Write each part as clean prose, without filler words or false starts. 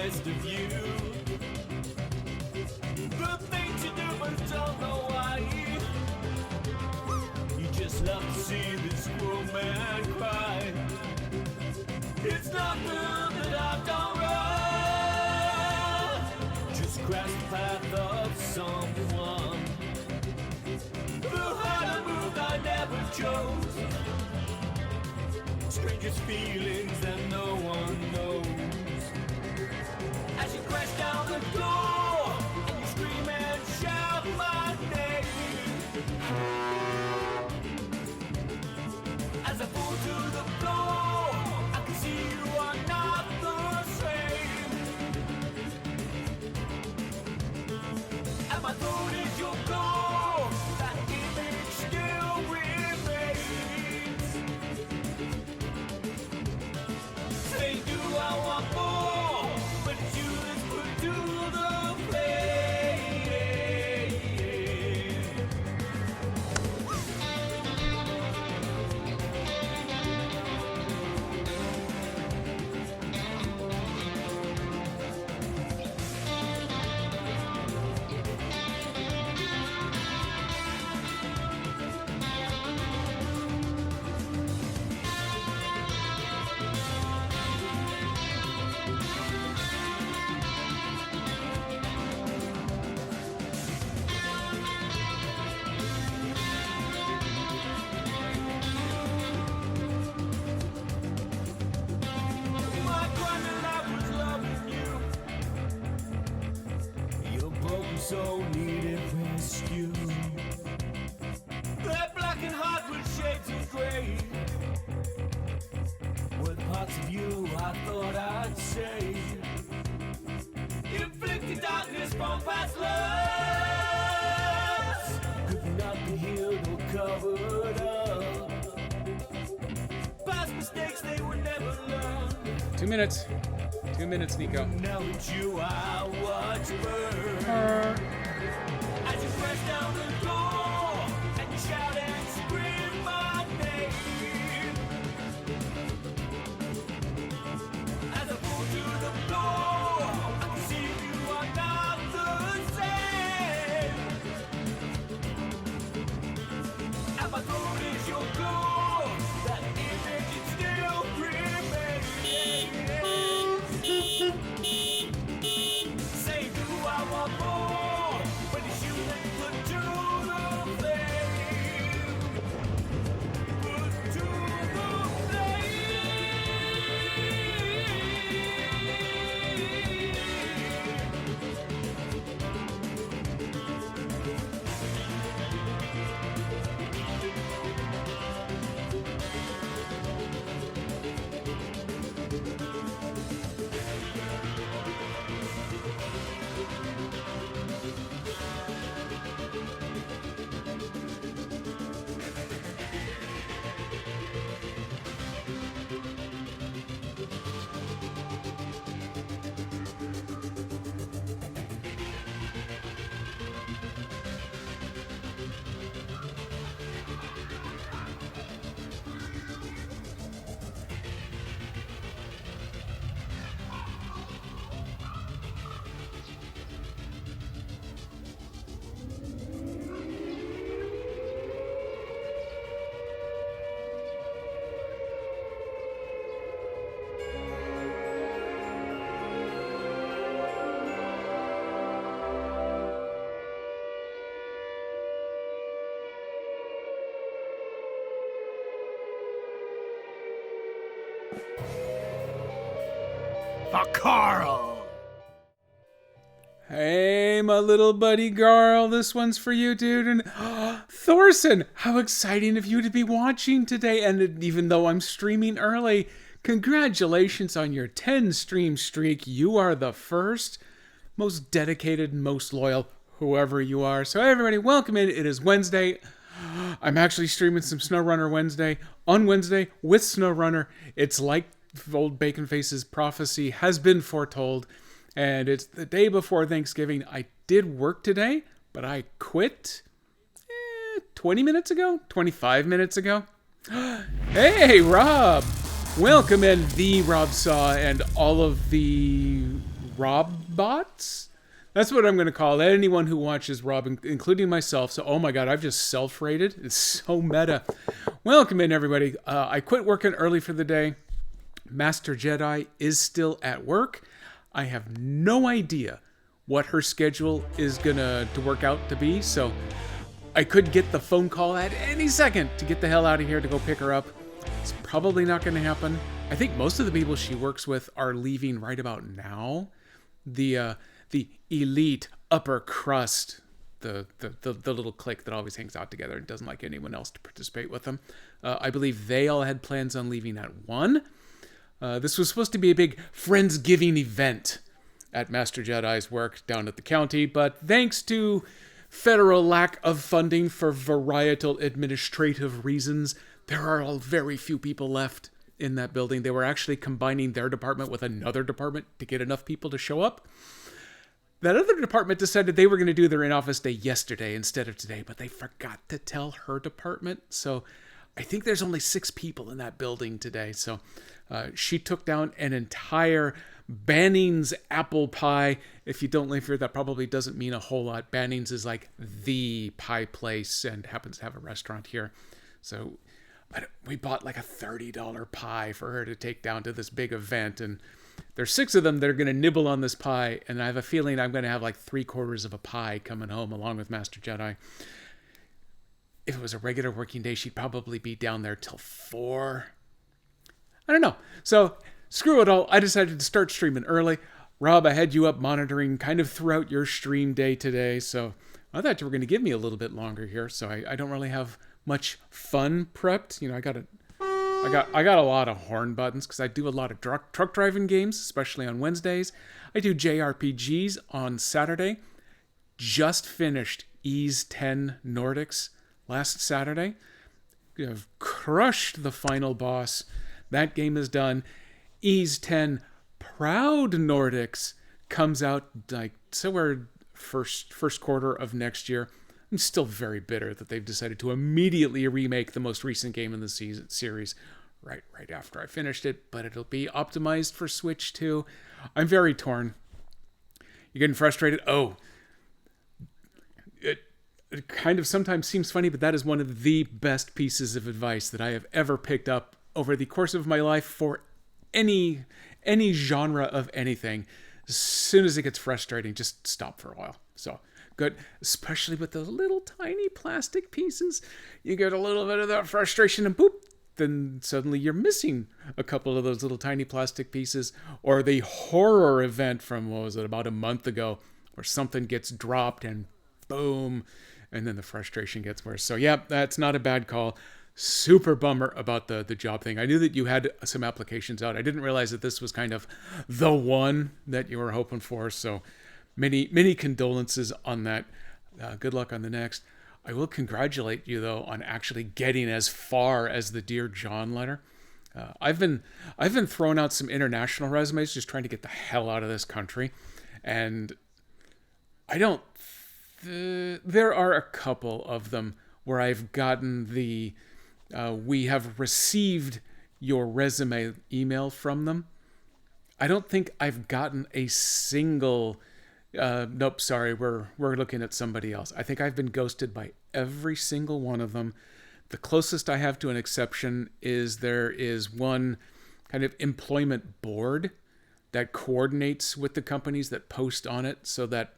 best of you. The things you do but don't know why. You just love to see this poor man cry. It's not good that I've done wrong. Just cross the path of someone who had a move I never chose. Strangest feelings that no one knows. As you crash down the door and you scream and shout my name. As I fall to the floor, I can see you are not the same. And my throat is your goal, that image still remains. Say, do I want more? But it's you that's put to the blame. My crying life was loving you. Your broken soul needed rescue. That black and heart with shades of gray were the parts of you I thought I'd save. Inflicted darkness from past loves could not be healed or covered up. Past mistakes they were never learned. 2 minutes. 2 minutes, Nico. Now it's you I watch burn. As you press down the door and you shout and scream my name. As I fall to the floor, I can see you are not the same. And my throat is your goal, that image it still remains. Say, do I want more? But it's you that put to the flame. Put to the For Carl! Hey, my little buddy Garl, this one's for you, dude. And Thorson, how exciting of you to be watching today. And even though I'm streaming early, congratulations on your 10 stream streak. You are the first, most dedicated, most loyal, whoever you are. So everybody, welcome in. It is Wednesday. I'm actually streaming some SnowRunner Wednesday on Wednesday with SnowRunner. It's like old Bacon Face's prophecy has been foretold, and it's the day before Thanksgiving. I did work today, but I quit 20 minutes ago, 25 minutes ago. Hey, Rob! Welcome in, the Rob Saw, and all of the Robbots. That's what I'm going to call anyone who watches Rob, including myself. So, oh my God, I've just self-rated. It's so meta. Welcome in, everybody. I quit working early for the day. Master Jedi is still at work. I have no idea what her schedule is going to work out to be. So I could get the phone call at any second to get the hell out of here to go pick her up. It's probably not going to happen. I think most of the people she works with are leaving right about now. The elite upper crust, the little clique that always hangs out together and doesn't like anyone else to participate with them. I believe they all had plans on leaving at 1. This was supposed to be a big Friendsgiving event at Master Jedi's work down at the county, but thanks to federal lack of funding for varietal administrative reasons, there are very few people left in that building. They were actually combining their department with another department to get enough people to show up. That other department decided they were going to do their in-office day yesterday instead of today, but they forgot to tell her department. So I think there's only 6 people in that building today. So she took down an entire Banning's apple pie. If you don't live here, that probably doesn't mean a whole lot. Banning's is like the pie place and happens to have a restaurant here. So we bought like a $30 pie for her to take down to this big event, and there's 6 of them that are going to nibble on this pie, and I have a feeling I'm going to have like 3/4 of a pie coming home along with Master Jedi. If it was a regular working day, she'd probably be down there till 4. I don't know. So screw it all. I decided to start streaming early. Rob, I had you up monitoring kind of throughout your stream day today, so I thought you were going to give me a little bit longer here, so I don't really have much fun prepped. You know, I got a lot of horn buttons because I do a lot of truck driving games, especially on Wednesdays. I do JRPGs on Saturday. Just finished Ys 10 Nordics last Saturday. I've crushed the final boss. That game is done. Ys 10 Proud Nordics comes out like somewhere first quarter of next year. I'm still very bitter that they've decided to immediately remake the most recent game in the series right after I finished it, but it'll be optimized for Switch too. I'm very torn. You're getting frustrated? Oh, it kind of sometimes seems funny, but that is one of the best pieces of advice that I have ever picked up over the course of my life for any genre of anything. As soon as it gets frustrating, just stop for a while. So good, especially with those little tiny plastic pieces. You get a little bit of that frustration and boop, then suddenly you're missing a couple of those little tiny plastic pieces. Or the horror event from, what was it, about a month ago, where something gets dropped and boom, and then the frustration gets worse. So yeah, that's not a bad call. Super bummer about the job thing. I knew that you had some applications out. I didn't realize that this was kind of the one that you were hoping for. So many condolences on that. Good luck on the next. I will congratulate you though on actually getting as far as the Dear John letter. I've been throwing out some international resumes, just trying to get the hell out of this country, and there are a couple of them where I've gotten the we have received your resume email from them. I don't think I've gotten a single nope, sorry, we're looking at somebody else. I think I've been ghosted by every single one of them. The closest I have to an exception is there is one kind of employment board that coordinates with the companies that post on it, so that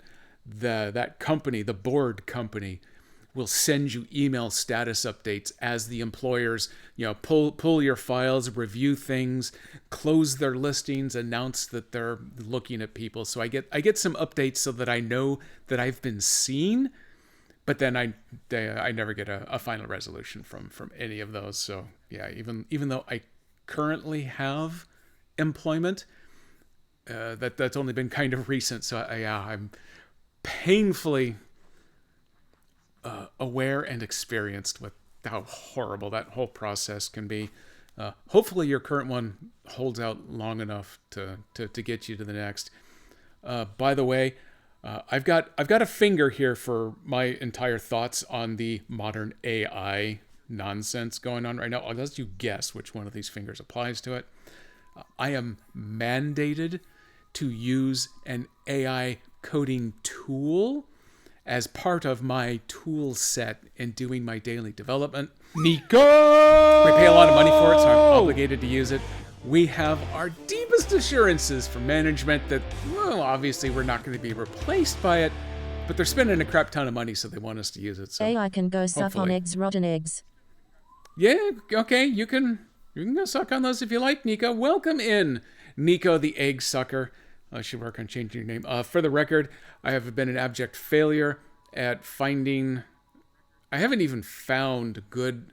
that company, the board company, will send you email status updates as the employers, pull your files, review things, close their listings, announce that they're looking at people. So I get some updates so that I know that I've been seen, but then I never get a final resolution from any of those. So yeah, even though I currently have employment, that's only been kind of recent. So I'm painfully aware and experienced with how horrible that whole process can be. Hopefully your current one holds out long enough to get you to the next. By the way, I've got a finger here for my entire thoughts on the modern AI nonsense going on right now. I'll let you guess which one of these fingers applies to it. I am mandated to use an AI coding tool as part of my tool set in doing my daily development. Nico! We pay a lot of money for it, so I'm obligated to use it. We have our deepest assurances from management that, well, obviously we're not going to be replaced by it, but they're spending a crap ton of money, so they want us to use it. So AI can go suck on hopefully. eggs, rotten eggs. Yeah, okay, you can go suck on those if you like, Nico. Welcome in, Nico the Egg Sucker. I should work on changing your name. For the record, I have been an abject failure at finding... I haven't even found good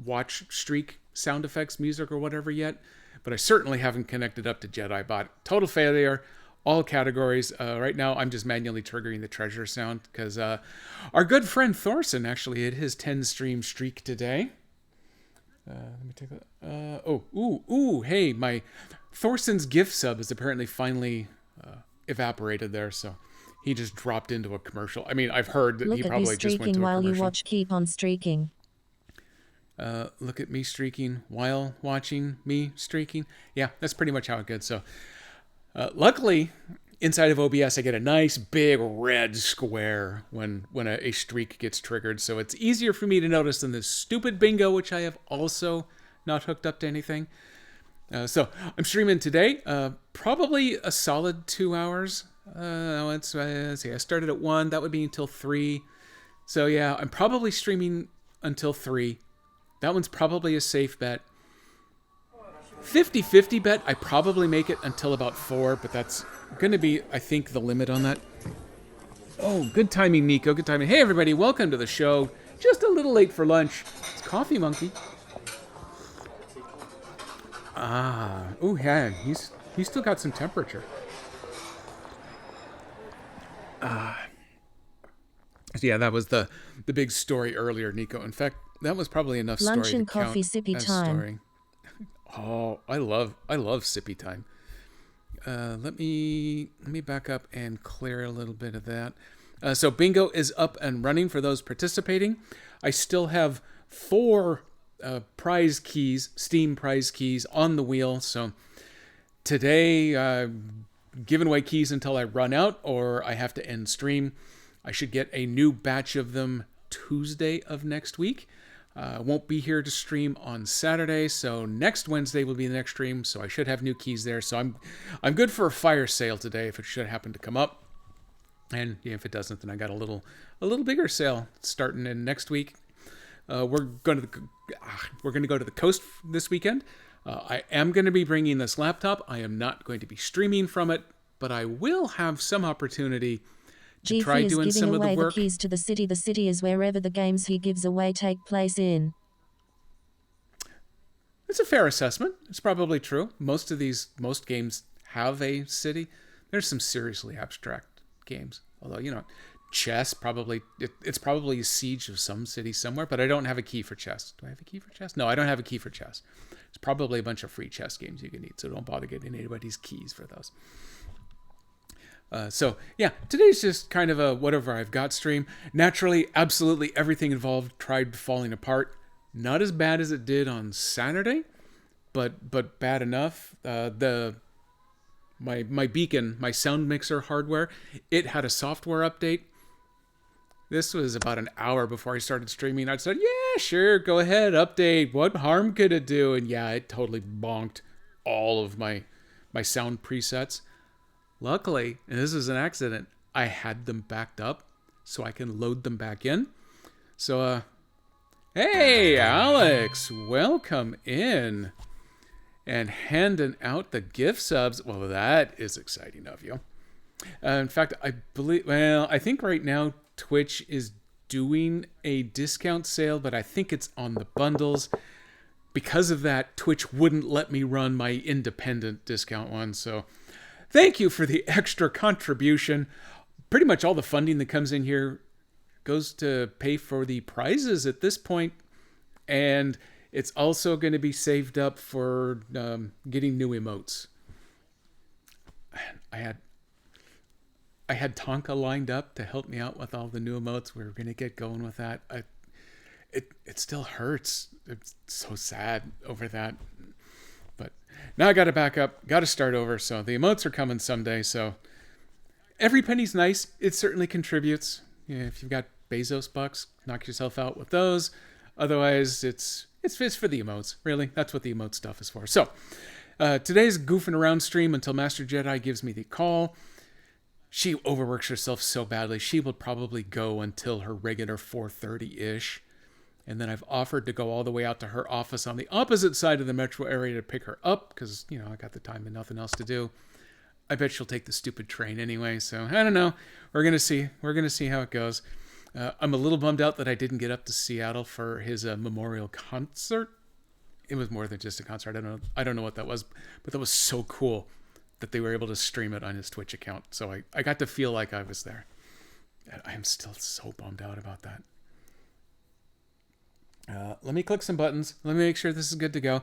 watch streak sound effects, music, or whatever yet, but I certainly haven't connected up to JediBot. Total failure, all categories. Right now, I'm just manually triggering the treasure sound because our good friend Thorson actually hit his 10-stream streak today. Let me take that. Hey, my Thorson's gift sub is apparently finally evaporated there, so he just dropped into a commercial. I mean, I've heard that Look he at you probably just went streaking to a while you commercial. watch Keep on Streaking. Look at me streaking while watching me streaking. Yeah, that's pretty much how it goes. So, luckily, inside of OBS, I get a nice big red square when a streak gets triggered. So it's easier for me to notice than this stupid bingo, which I have also not hooked up to anything. So I'm streaming today, probably a solid 2 hours. Let's see, I started at 1. That would be until 3. So yeah, I'm probably streaming until 3. That one's probably a safe bet. 50-50 bet, I probably make it until about 4, but that's going to be, I think, the limit on that. Oh, good timing, Nico. Good timing. Hey, everybody. Welcome to the show. Just a little late for lunch. It's Coffee Monkey. Oh, yeah. He's still got some temperature. So yeah, that was the big story earlier, Nico. In fact, that was probably enough story Lunch and to count coffee sippy as time. story. Oh, I love sippy time. Let me back up and clear a little bit of that. So bingo is up and running for those participating. I still have 4 prize keys, Steam prize keys on the wheel. So today, giving away keys until I run out or I have to end stream. I should get a new batch of them Tuesday of next week. Won't be here to stream on Saturday, so next Wednesday will be the next stream, so I should have new keys there. So I'm good for a fire sale today if it should happen to come up. And yeah, if it doesn't, then I got a little bigger sale starting in next week. We're going to go to the coast this weekend. I am going to be bringing this laptop. I am not going to be streaming from it, but I will have some opportunity to try Is doing giving some of away the work. the keys to the city. The city is wherever the games he gives away take place in. It's a fair assessment. It's probably true. Most games have a city. There's some seriously abstract games. Although, chess probably, it's probably a siege of some city somewhere, but I don't have a key for chess. Do I have a key for chess? No, I don't have a key for chess. It's probably a bunch of free chess games you can eat, so don't bother getting anybody's keys for those. So yeah, today's just kind of a whatever I've got stream. Naturally, absolutely everything involved tried falling apart. Not as bad as it did on Saturday, but bad enough. My beacon, my sound mixer hardware, it had a software update. This was about an hour before I started streaming. I said, yeah, sure, go ahead, update. What harm could it do? And yeah, it totally bonked all of my sound presets. Luckily, and this is an accident, I had them backed up so I can load them back in. So, hey, Alex, welcome in. And handing out the gift subs. Well, that is exciting of you. In fact, I think right now Twitch is doing a discount sale, but I think it's on the bundles. Because of that, Twitch wouldn't let me run my independent discount one, so thank you for the extra contribution. Pretty much all the funding that comes in here goes to pay for the prizes at this point, and it's also going to be saved up for getting new emotes. I had Tonka lined up to help me out with all the new emotes. We were going to get going with that. It still hurts. It's so sad over that. But Now I got to back up, got to start over. So the emotes are coming someday. So every penny's nice. It certainly contributes. Yeah, if you've got Bezos bucks, knock yourself out with those. Otherwise, it's for the emotes. Really, that's what the emote stuff is for. So today's goofing around stream until Master Jedi gives me the call. She overworks herself so badly. She will probably go until her regular 4:30-ish. And then I've offered to go all the way out to her office on the opposite side of the metro area to pick her up because, I got the time and nothing else to do. I bet she'll take the stupid train anyway. So I don't know. We're going to see. We're going to see how it goes. I'm a little bummed out that I didn't get up to Seattle for his memorial concert. It was more than just a concert. I don't know what that was, but that was so cool that they were able to stream it on his Twitch account. So I got to feel like I was there. I am still so bummed out about that. Let me click some buttons. Let me make sure this is good to go.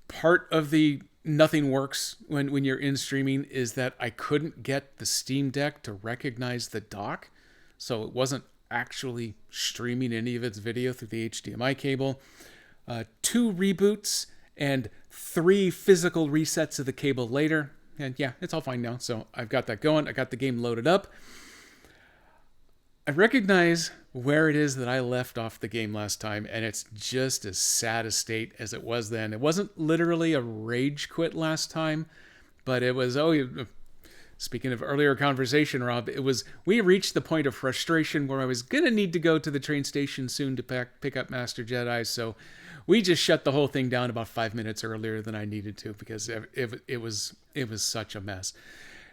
Part of the nothing works when you're in streaming is that I couldn't get the Steam Deck to recognize the dock. So it wasn't actually streaming any of its video through the HDMI cable. 2 reboots and 3 physical resets of the cable later. And yeah, it's all fine now. So I've got that going. I got the game loaded up. I recognize where it is that I left off the game last time, and it's just as sad a state as it was then. It wasn't literally a rage quit last time, but it was, speaking of earlier conversation, Rob, we reached the point of frustration where I was going to need to go to the train station soon to pick up Master Jedi, so we just shut the whole thing down about 5 minutes earlier than I needed to because it was such a mess.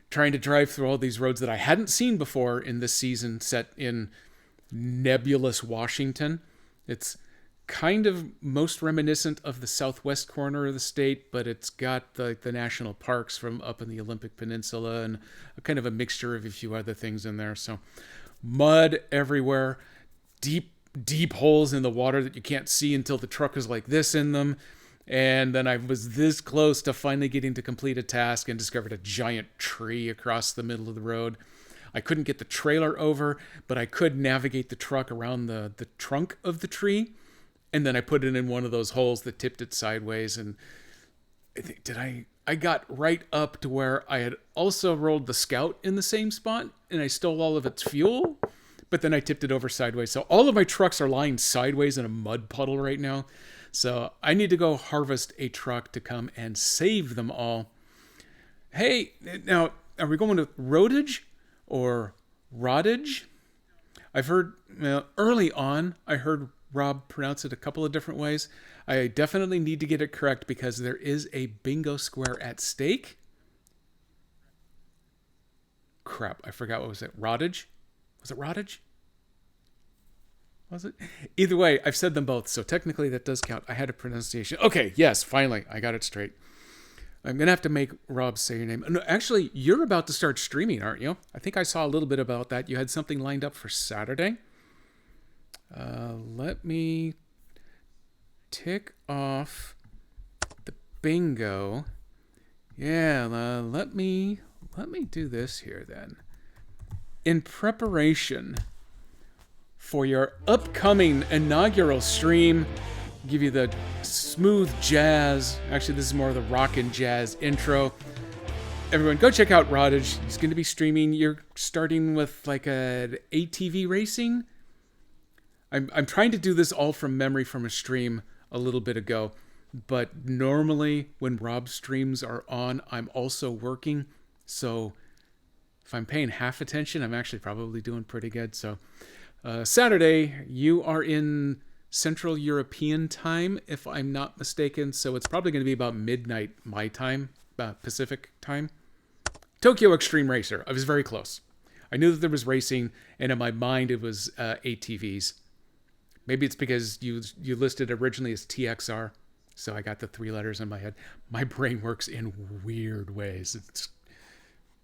Trying to drive through all these roads that I hadn't seen before in this season set in nebulous Washington. It's kind of most reminiscent of the southwest corner of the state, but it's got the national parks from up in the Olympic Peninsula and a kind of a mixture of a few other things in there. So mud everywhere, deep holes in the water that you can't see until the truck is like this in them. And then I was this close to finally getting to complete a task and discovered a giant tree across the middle of the road. I couldn't get the trailer over, but I could navigate the truck around the trunk of the tree. And then I put it in one of those holes that tipped it sideways. And I got right up to where I had also rolled the Scout in the same spot and I stole all of its fuel, but then I tipped it over sideways. So all of my trucks are lying sideways in a mud puddle right now. So I need to go harvest a truck to come and save them all. Hey, now, are we going with roadage or rodage? I've heard, early on, I heard Rob pronounce it a couple of different ways. I definitely need to get it correct because there is a bingo square at stake. Crap, I forgot what was it. Rodage? Was it rodage? Was it? Either way, I've said them both, so technically that does count. I had a pronunciation. Okay, yes, finally, I got it straight. I'm going to have to make Rob say your name. No, actually, you're about to start streaming, aren't you? I think I saw a little bit about that. You had something lined up for Saturday. Let me tick off the bingo. Yeah, let me do this here then. In preparation for your upcoming inaugural stream, give you the smooth jazz. Actually, this is more of the rock and jazz intro. Everyone, go check out Rodage. He's going to be streaming. You're starting with like an ATV racing. I'm trying to do this all from memory from a stream a little bit ago, but normally when Rob's streams are on, I'm also working. So if I'm paying half attention, I'm actually probably doing pretty good. So Saturday, you are in Central European time, if I'm not mistaken. So it's probably going to be about midnight my time, Pacific time. Tokyo Extreme Racer. I was very close. I knew that there was racing, and in my mind it was ATVs. Maybe it's because you listed originally as TXR, so I got the 3 letters in my head. My brain works in weird ways.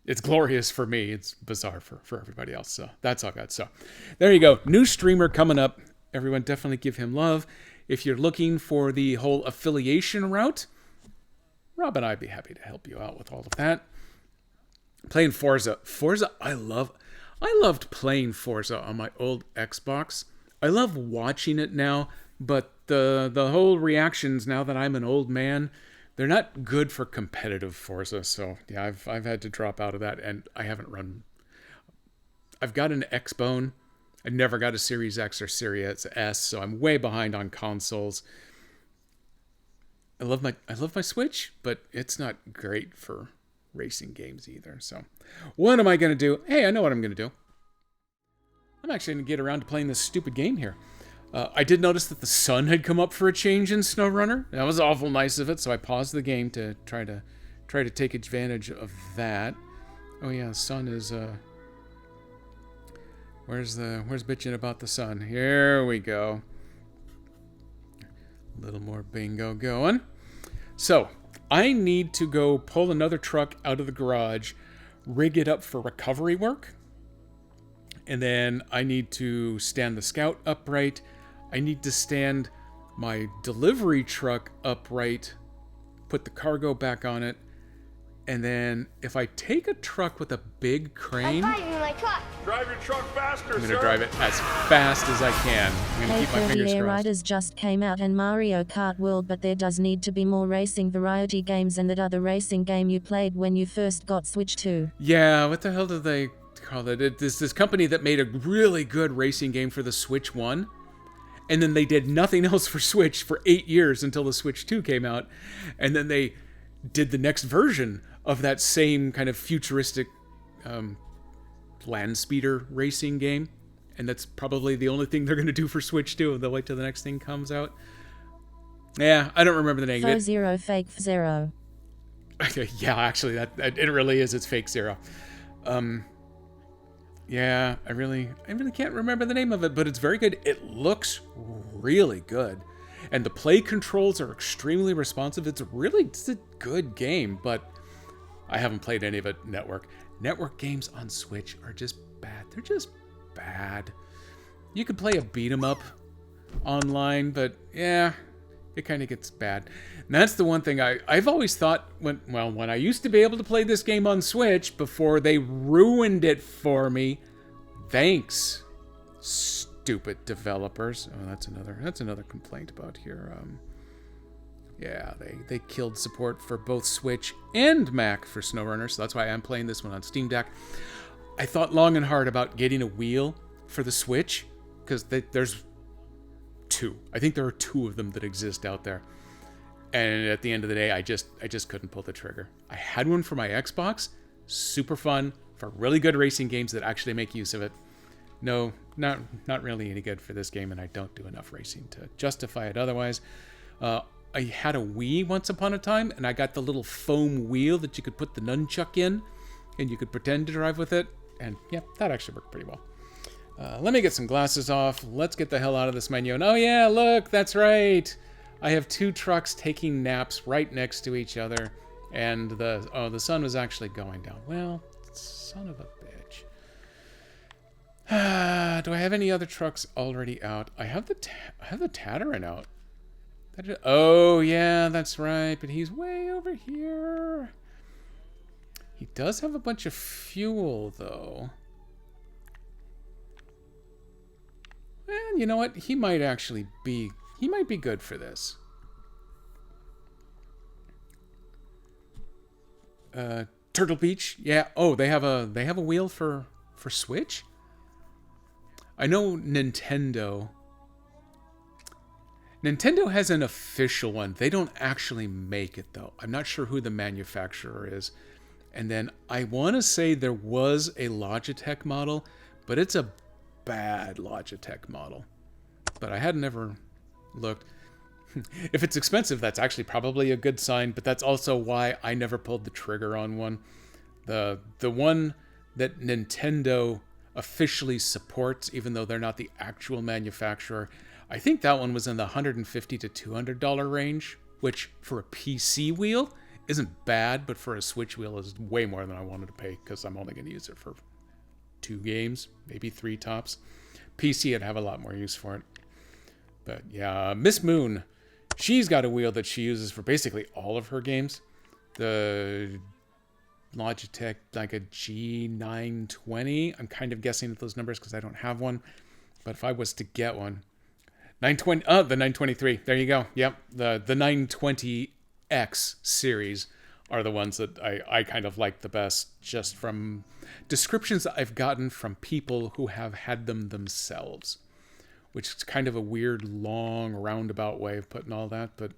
It's glorious for me. It's bizarre for everybody else. So that's all good. So there you go. New streamer coming up. Everyone definitely give him love. If you're looking for the whole affiliation route, Rob and I'd be happy to help you out with all of that. Playing Forza. I loved playing Forza on my old Xbox. I love watching it now, but the whole reactions now that I'm an old man they're not good for competitive Forza. So yeah, I've had to drop out of that, and I haven't run. I've got an Xbone. I never got a Series X or Series S, so I'm way behind on consoles. I love my Switch, but it's not great for racing games either. So what am I going to do? Hey, I know what I'm going to do. I'm actually going to get around to playing this stupid game here. I did notice that the sun had come up for a change in SnowRunner. That was awful nice of it, so I paused the game to try to take advantage of that. Oh yeah, the sun is where's bitching about the sun? Here we go. A little more bingo going. So, I need to go pull another truck out of the garage, rig it up for recovery work, and then I need to stand the Scout upright. I need to stand my delivery truck upright, put the cargo back on it, and then if I take a truck with a big crane, I'm fighting my truck. Drive your truck faster, I'm going to drive it as fast as I can. I'm going to keep my Hey, fingers Air crossed. Riders just came out and Mario Kart World, but there does need to be more racing variety games and that other racing game you played when you first got Switch 2. Yeah, what the hell did they call it? This company that made a really good racing game for the Switch 1, and then they did nothing else for Switch for 8 years until the Switch 2 came out, and then they did the next version of that same kind of futuristic land speeder racing game, and that's probably the only thing they're going to do for Switch 2. They'll wait till the next thing comes out. Yeah, I don't remember the name of Faux it. Zero Fake Zero. Yeah, actually, that it really is. It's Fake Zero. Yeah, I really can't remember the name of it, but it's very good. It looks really good, and the play controls are extremely responsive. It's a good game, but I haven't played any of it network. Network games on Switch are just bad. They're just bad. You could play a beat 'em up online, but yeah, it kind of gets bad. And that's the one thing I've always thought when I used to be able to play this game on Switch before they ruined it for me. Thanks, stupid developers. Oh, that's another complaint about here. Yeah, they killed support for both Switch and Mac for SnowRunner, so that's why I'm playing this one on Steam Deck. I thought long and hard about getting a wheel for the Switch, because there's two. I think there are two of them that exist out there. And at the end of the day, I just couldn't pull the trigger. I had one for my Xbox, super fun, for really good racing games that actually make use of it. No, not really any good for this game, and I don't do enough racing to justify it otherwise. I had a Wii once upon a time, and I got the little foam wheel that you could put the nunchuck in, and you could pretend to drive with it, and yeah, that actually worked pretty well. Let me get some glasses off. Let's get the hell out of this menu. And oh yeah, look, that's right. I have two trucks taking naps right next to each other, and the sun was actually going down. Well, son of a bitch. Do I have any other trucks already out? I have the Tatarin out. Oh yeah, that's right. But he's way over here. He does have a bunch of fuel though. And you know what? He might be good for this. Turtle Beach, yeah. Oh, they have a wheel for Switch. I know Nintendo has an official one. They don't actually make it though. I'm not sure who the manufacturer is. And then I want to say there was a Logitech model, but it's a bad Logitech model. But I had never looked. If it's expensive, that's actually probably a good sign, but that's also why I never pulled the trigger on one. The one that Nintendo officially supports, even though they're not the actual manufacturer, I think that one was in the $150 to $200 range, which for a PC wheel isn't bad, but for a Switch wheel is way more than I wanted to pay, because I'm only going to use it for 2 games, maybe 3 tops. PC, I'd have a lot more use for it. But yeah, Miss Moon, she's got a wheel that she uses for basically all of her games. The Logitech, like a G920. I'm kind of guessing at those numbers because I don't have one. But if I was to get one, 920, the 923. There you go. Yep, the 920 X series are the ones that I kind of like the best, just from descriptions that I've gotten from people who have had them themselves, which is kind of a weird, long, roundabout way of putting all that, but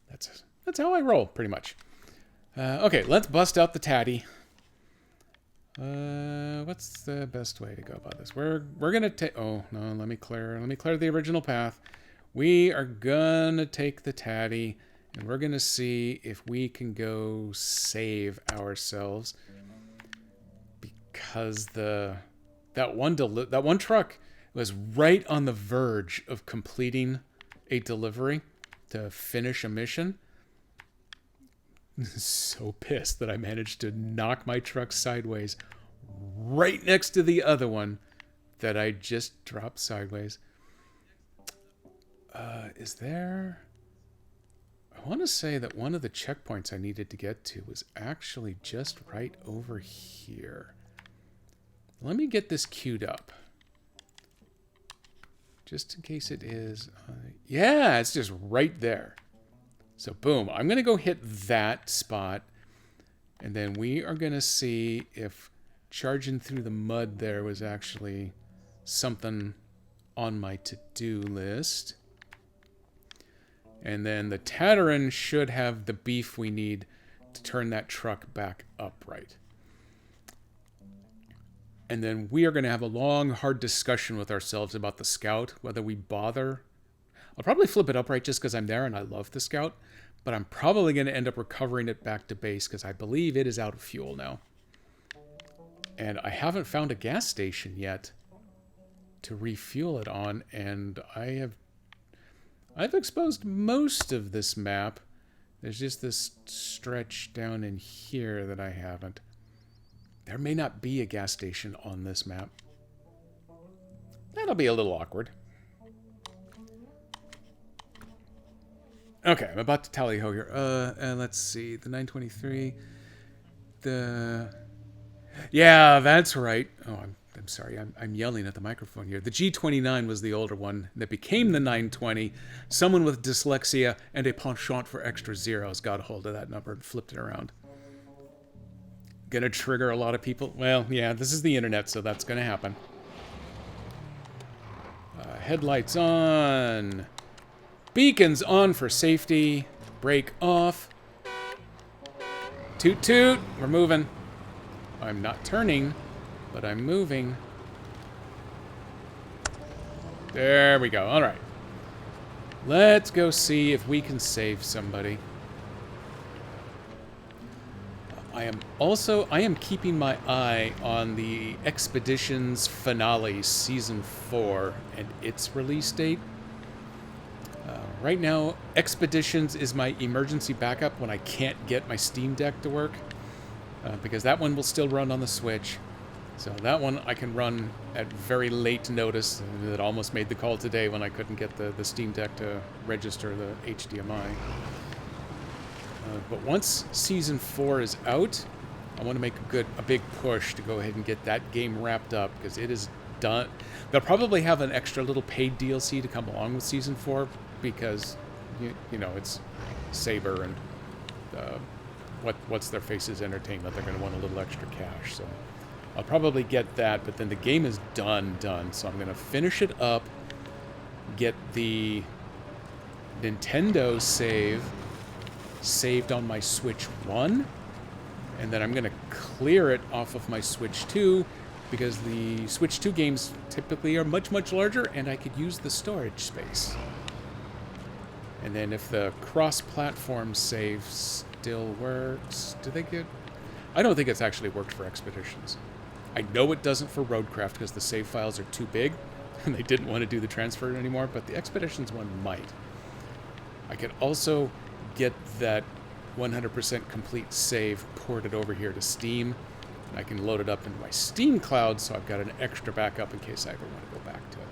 that's how I roll, pretty much. Okay, let's bust out the tatty. What's the best way to go about this? We're gonna take. Oh no, let me clear the original path. We are gonna take the tatty, and we're gonna see if we can go save ourselves, because that one truck was right on the verge of completing a delivery to finish a mission. So pissed that I managed to knock my truck sideways right next to the other one that I just dropped sideways. Is there... I want to say that one of the checkpoints I needed to get to was actually just right over here. Let me get this queued up. Just in case it is... yeah, it's just right there. So boom, I'm going to go hit that spot, and then we are going to see if charging through the mud there was actually something on my to-do list. And then the Tataran should have the beef we need to turn that truck back upright. And then we are going to have a long, hard discussion with ourselves about the Scout, whether we bother. I'll probably flip it upright just because I'm there and I love the Scout, but I'm probably going to end up recovering it back to base because I believe it is out of fuel now. And I haven't found a gas station yet to refuel it on, and I've exposed most of this map. There's just this stretch down in here that I haven't. There may not be a gas station on this map. That'll be a little awkward. Okay, I'm about to tally ho here. Let's see. The 923. Yeah, that's right. Oh, I'm sorry. I'm yelling at the microphone here. The G29 was the older one that became the 920. Someone with dyslexia and a penchant for extra zeros got a hold of that number and flipped it around. Gonna trigger a lot of people. Well, yeah, this is the internet, so that's gonna happen. Headlights on. Beacons on for safety. Brake off. Toot toot. We're moving. I'm not turning, but I'm moving. There we go. All right. Let's go see if we can save somebody. I am keeping my eye on the Expeditions finale season 4 and its release date. Right now, Expeditions is my emergency backup when I can't get my Steam Deck to work, because that one will still run on the Switch. So that one I can run at very late notice. It almost made the call today when I couldn't get the Steam Deck to register the HDMI. But once Season 4 is out, I want to make a big push to go ahead and get that game wrapped up, because it is done. They'll probably have an extra little paid DLC to come along with Season 4, because, you know, it's Saber and what's their faces entertainment. They're going to want a little extra cash, so I'll probably get that, but then the game is done, so I'm going to finish it up, get the Nintendo saved on my Switch 1, and then I'm going to clear it off of my Switch 2, because the Switch 2 games typically are much, much larger, and I could use the storage space. And then if the cross-platform save still works, do they get... I don't think it's actually worked for Expeditions. I know it doesn't for Roadcraft because the save files are too big, and they didn't want to do the transfer anymore, but the Expeditions one might. I could also get that 100% complete save ported over here to Steam, and I can load it up into my Steam cloud, so I've got an extra backup in case I ever want to go back to it.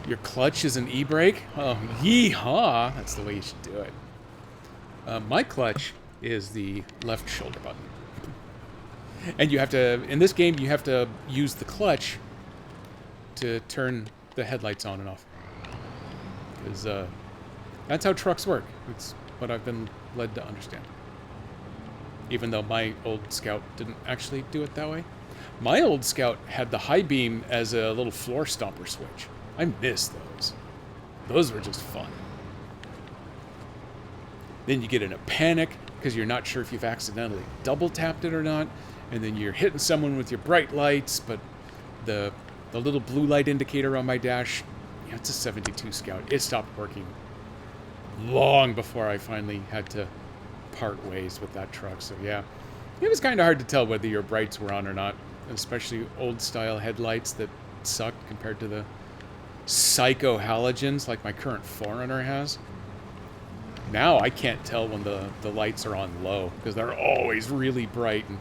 Your clutch is an e-brake? Oh, yee-haw! That's the way you should do it. My clutch is the left shoulder button. And you have to, in this game, you have to use the clutch to turn the headlights on and off. Because That's how trucks work. It's what I've been led to understand. Even though my old Scout didn't actually do it that way. My old Scout had the high beam as a little floor stomper switch. I miss those. Those were just fun. Then you get in a panic because you're not sure if you've accidentally double tapped it or not. And then you're hitting someone with your bright lights, but the little blue light indicator on my dash, yeah, it's a 72 Scout. It stopped working long before I finally had to part ways with that truck. So yeah, it was kind of hard to tell whether your brights were on or not, especially old style headlights that sucked compared to the psycho halogens like my current 4Runner has. Now I can't tell when the lights are on low because they're always really bright. And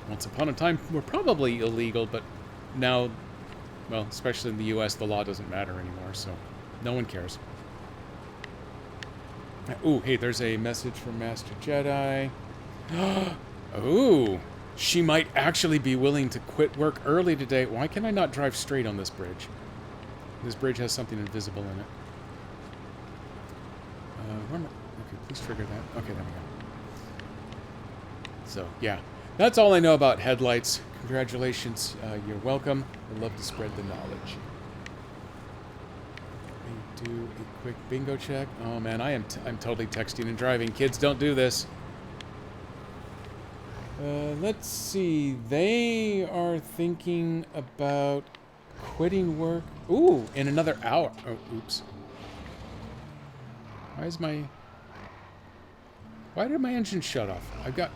once upon a time were probably illegal, but now, well, especially in the US, the law doesn't matter anymore, so no one cares. Ooh, hey, there's a message from Master Jedi. Ooh, she might actually be willing to quit work early today. Why can I not drive straight on this bridge? This bridge has something invisible in it. Okay, please trigger that. Okay, there we go. So, yeah. That's all I know about headlights. Congratulations. You're welcome. I'd love to spread the knowledge. Let me do a quick bingo check. Oh, man, I'm totally texting and driving. Kids, don't do this. Let's see. They are thinking about quitting work. Ooh, in another hour. Oh, oops. Why did my engine shut off? I've got...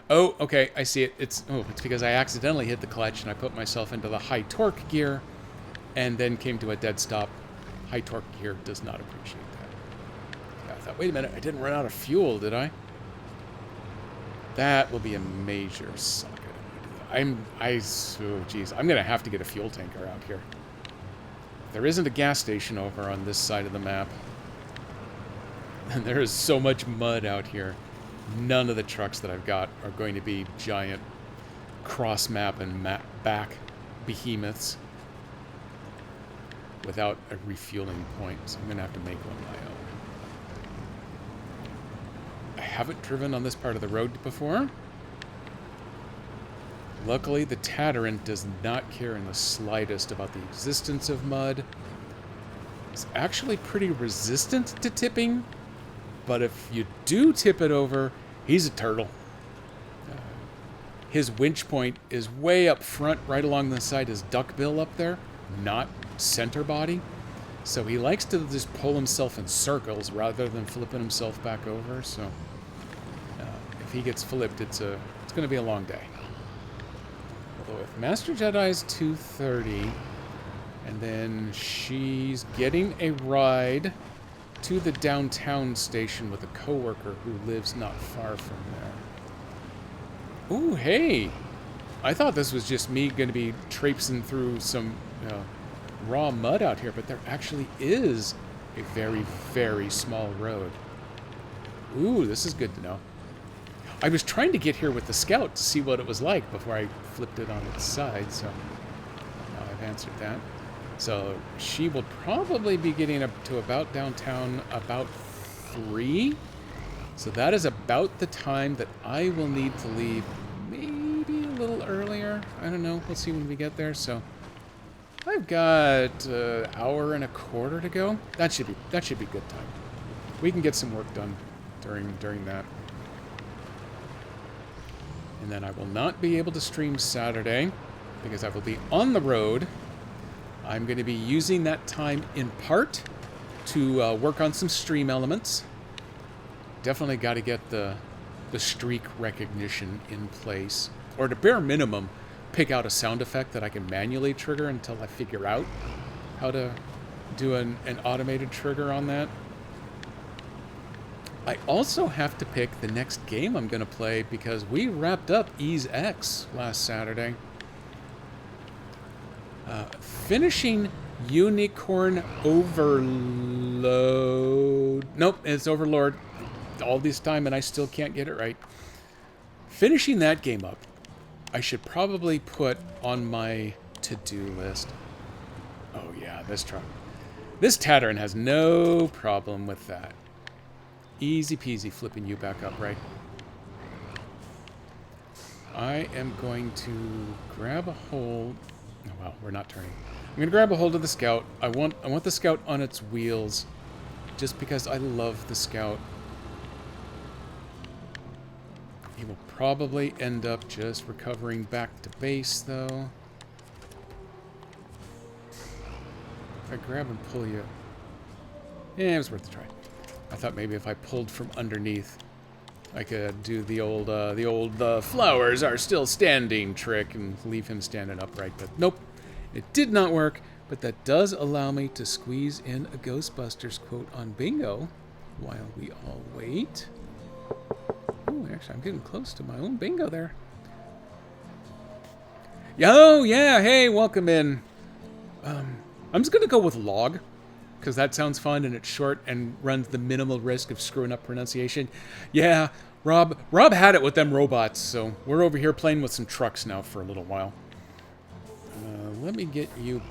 Oh, okay, I see it. It's because I accidentally hit the clutch and I put myself into the high torque gear and then came to a dead stop. High torque gear does not appreciate that. Yeah, I thought, wait a minute, I didn't run out of fuel, did I? That will be a major suck. Oh geez, I'm gonna have to get a fuel tanker out here. There isn't a gas station over on this side of the map. And there is so much mud out here. None of the trucks that I've got are going to be giant cross-map and back behemoths without a refueling point. So I'm going to have to make one of my own. I haven't driven on this part of the road before. Luckily, the Tataran does not care in the slightest about the existence of mud. It's actually pretty resistant to tipping. But if you do tip it over, he's a turtle. His winch point is way up front, right along the side, his duckbill up there, not center body. So he likes to just pull himself in circles rather than flipping himself back over. So if he gets flipped, it's going to be a long day. Although if Master Jedi's 2:30, and then she's getting a ride to the downtown station with a coworker who lives not far from there. Ooh, hey! I thought this was just me going to be traipsing through some raw mud out here, but there actually is a very, very small road. Ooh, this is good to know. I was trying to get here with the Scout to see what it was like before I flipped it on its side, so now I've answered that. So she will probably be getting up to about downtown about 3. So that is about the time that I will need to leave. Maybe a little earlier. I don't know. We'll see when we get there. So I've got an hour and a quarter to go. That should be good time. We can get some work done during that. And then I will not be able to stream Saturday because I will be on the road. I'm going to be using that time in part to work on some stream elements. Definitely got to get the streak recognition in place. Or to bare minimum, pick out a sound effect that I can manually trigger until I figure out how to do an automated trigger on that. I also have to pick the next game I'm going to play because we wrapped up Ys X last Saturday. Finishing Unicorn Overload. Nope, it's Overlord. All this time and I still can't get it right. Finishing that game up, I should probably put on my to-do list. Oh yeah, this truck. This Tatterin has no problem with that. Easy peasy flipping you back up, right? I am going to grab a hold... Oh, well, we're not turning. I'm going to grab a hold of the Scout. I want the Scout on its wheels just because I love the Scout. He will probably end up just recovering back to base, though. If I grab and pull you... Yeah, it was worth a try. I thought maybe if I pulled from underneath, I could do the old flowers are still standing trick and leave him standing upright, but nope. It did not work, but that does allow me to squeeze in a Ghostbusters quote on bingo while we all wait. Oh, actually, I'm getting close to my own bingo there. Yo, yeah, hey, welcome in. I'm just going to go with log, because that sounds fun and it's short and runs the minimal risk of screwing up pronunciation. Yeah, Rob had it with them robots, so we're over here playing with some trucks now for a little while. Let me get you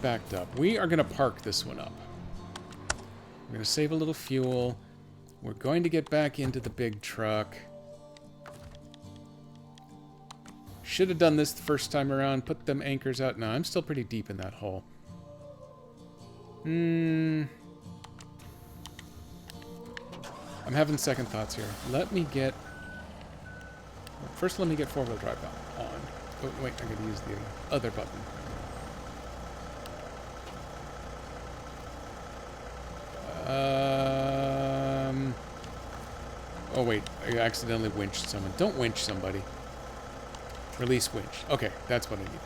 backed up. We are going to park this one up. We're going to save a little fuel. We're going to get back into the big truck. Should have done this the first time around. Put them anchors out. No, I'm still pretty deep in that hole. I'm having second thoughts here. Let me get... First, let me get four-wheel drive on. Oh, wait, I gotta use the other button. Oh, wait, I accidentally winched someone. Don't winch somebody. Release winch. Okay, that's what I needed.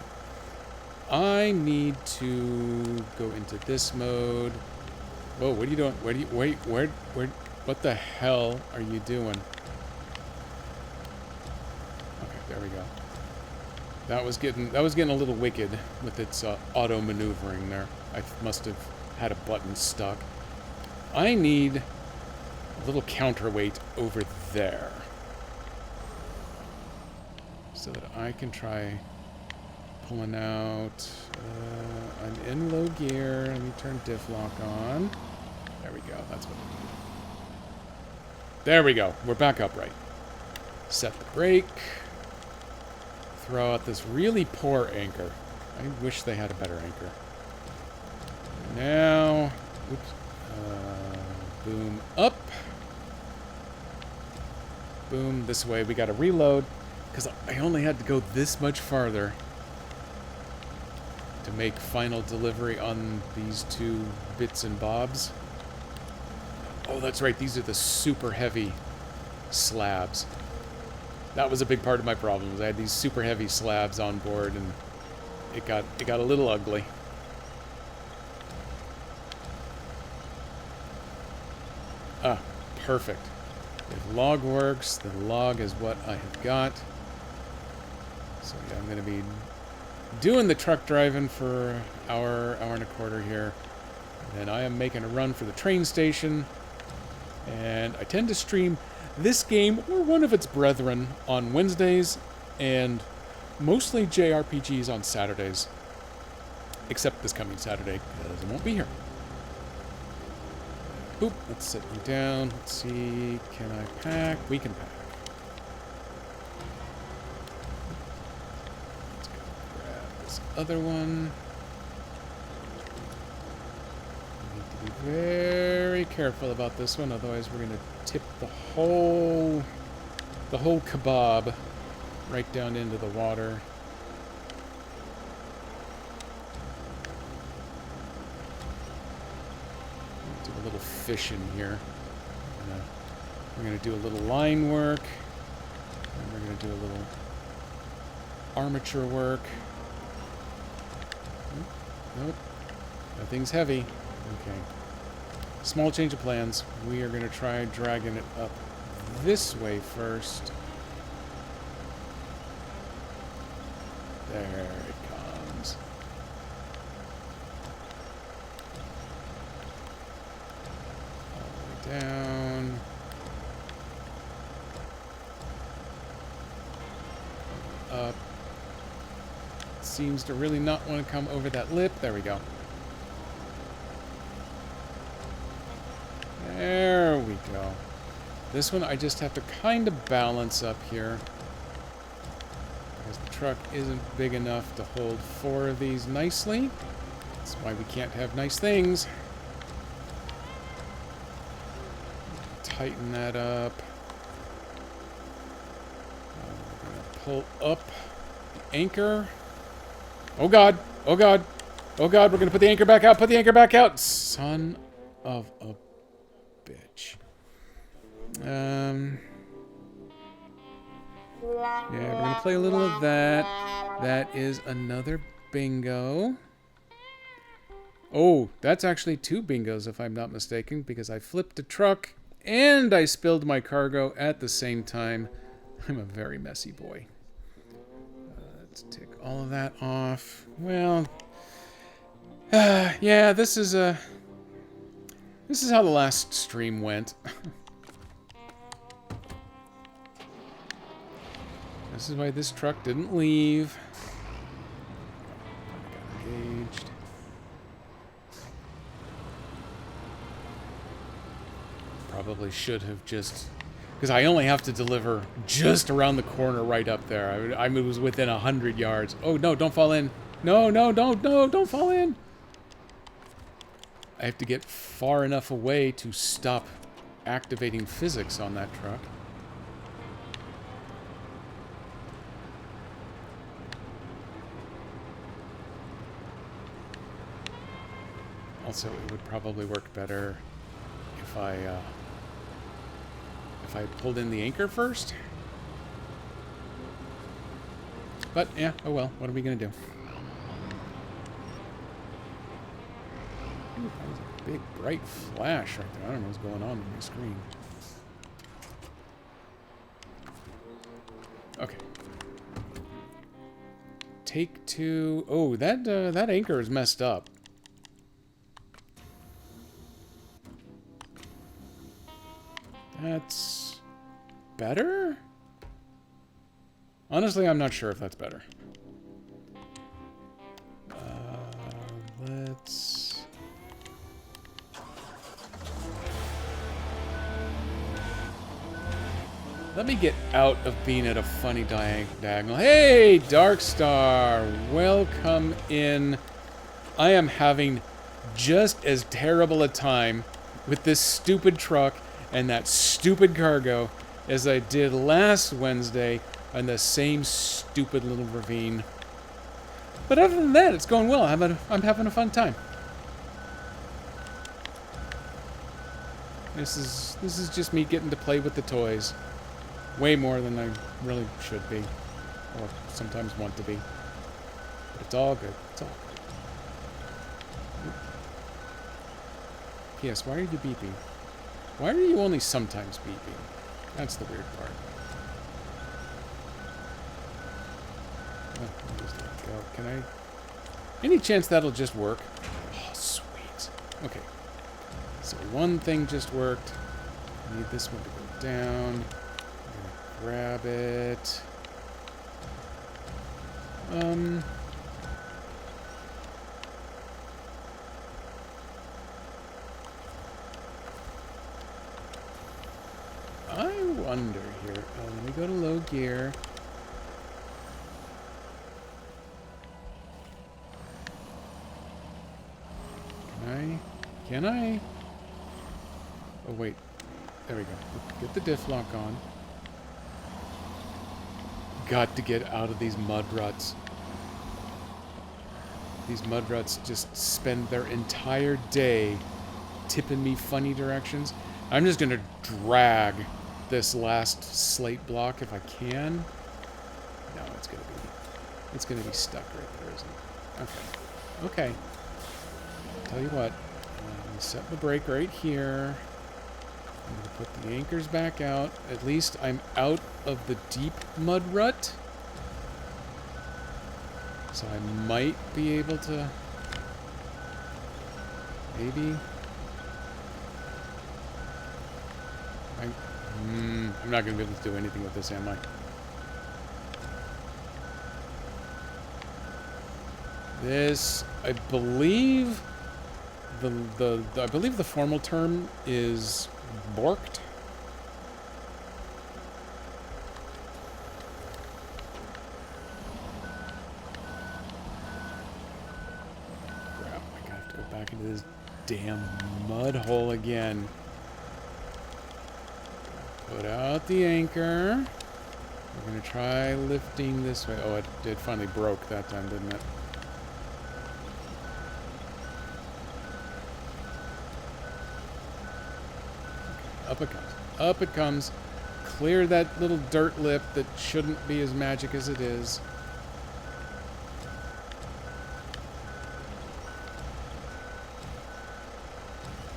I need to go into this mode. Whoa, what are you doing? What the hell are you doing? Okay, there we go. That was getting a little wicked with its auto maneuvering there. I must have had a button stuck. I need a little counterweight over there so that I can try pulling out. I'm in low gear. Let me turn diff lock on. There we go. That's what I need. There we go. We're back upright. Set the brake. Throw out this really poor anchor. I wish they had a better anchor. Now, oops. Boom up. Boom this way. We got to reload because I only had to go this much farther to make final delivery on these two bits and bobs. Oh, that's right. These are the super heavy slabs. That was a big part of my problem. I had these super heavy slabs on board, and it got a little ugly. Ah, perfect. If log works, then log is what I have got. So yeah, I'm going to be doing the truck driving for an hour and a quarter here. And then I am making a run for the train station. And I tend to stream this game or one of its brethren on Wednesdays and mostly JRPGs on Saturdays. Except this coming Saturday, because I won't be here. Oop, let's sit you down. Let's see, can I pack? We can pack. Let's go grab this other one. We need to be very careful about this one, otherwise we're going to tip the whole kebab right down into the water. Do a little fishing here. We're going to do a little line work. And we're going to do a little armature work. Nope. Nothing's heavy. Okay. Small change of plans. We are going to try dragging it up this way first. There it comes. All the way down. Up. Seems to really not want to come over that lip. There we go. This one I just have to kind of balance up here. Because the truck isn't big enough to hold 4 of these nicely. That's why we can't have nice things. Tighten that up. We're going to pull up the anchor. Oh god! Oh god! Oh god, we're going to put the anchor back out! Put the anchor back out! Son of a bitch. Yeah, we're going to play a little of that. That is another bingo. Oh, that's actually 2 bingos if I'm not mistaken, because I flipped a truck and I spilled my cargo at the same time. I'm a very messy boy. Let's tick all of that off. Well, yeah, this is how the last stream went. This is why this truck didn't leave. Got engaged. Probably should have just... Because I only have to deliver just around the corner right up there. I was within 100 yards. Oh, no, don't fall in. No, don't fall in. I have to get far enough away to stop activating physics on that truck. Also, it would probably work better if I pulled in the anchor first. But, yeah, oh well, what are we going to do? Ooh, that was a big, bright flash right there. I don't know what's going on my screen. Okay. Take 2. Oh, that anchor is messed up. That's better? Honestly, I'm not sure if that's better. Let's... Let me get out of being at a funny diagonal. Hey, Darkstar! Welcome in. I am having just as terrible a time with this stupid truck and that stupid cargo as I did last Wednesday on the same stupid little ravine. But other than that, it's going well. I'm having a fun time. This is just me getting to play with the toys. Way more than I really should be. Or sometimes want to be. But it's all good. It's all good. P.S. Why are you beeping? Why are you only sometimes beeping? That's the weird part. Oh, I'll just let it go. Can I... Any chance that'll just work? Oh, sweet. Okay. So one thing just worked. I need this one to go down. I'm gonna grab it. I wonder here. Let me go to low gear. Can I? Oh, wait. There we go. Get the diff lock on. Got to get out of these mud ruts. These mud ruts just spend their entire day tipping me funny directions. I'm just gonna drag this last slate block if I can. No, it's gonna be stuck right there, isn't it? Okay. Okay. Tell you what, I'm gonna set the brake right here. I'm gonna put the anchors back out. At least I'm out of the deep mud rut. So I might be able to... Maybe... I'm not going to be able to do anything with this, am I? This, I believe... I believe the formal term is borked. damn mud hole again. Put out the anchor. We're going to try lifting this way. Oh, it finally broke that time, didn't it? Up it comes. Up it comes. Clear that little dirt lip that shouldn't be as magic as it is.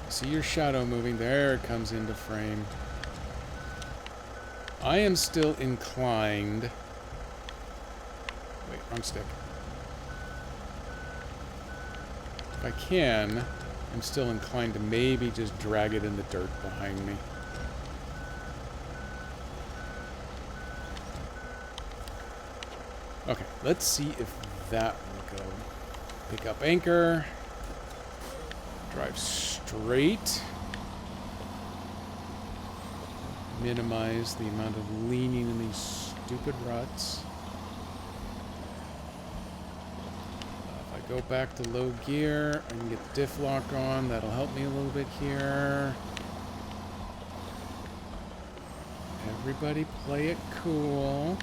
See your shadow moving. There it comes into frame. I am still inclined... Wait, wrong stick. If I can, I'm still inclined to maybe just drag it in the dirt behind me. Okay, let's see if that will go. Pick up anchor. Drive straight. Minimize the amount of leaning in these stupid ruts. If I go back to low gear, I can get the diff lock on. That'll help me a little bit here. Everybody play it cool.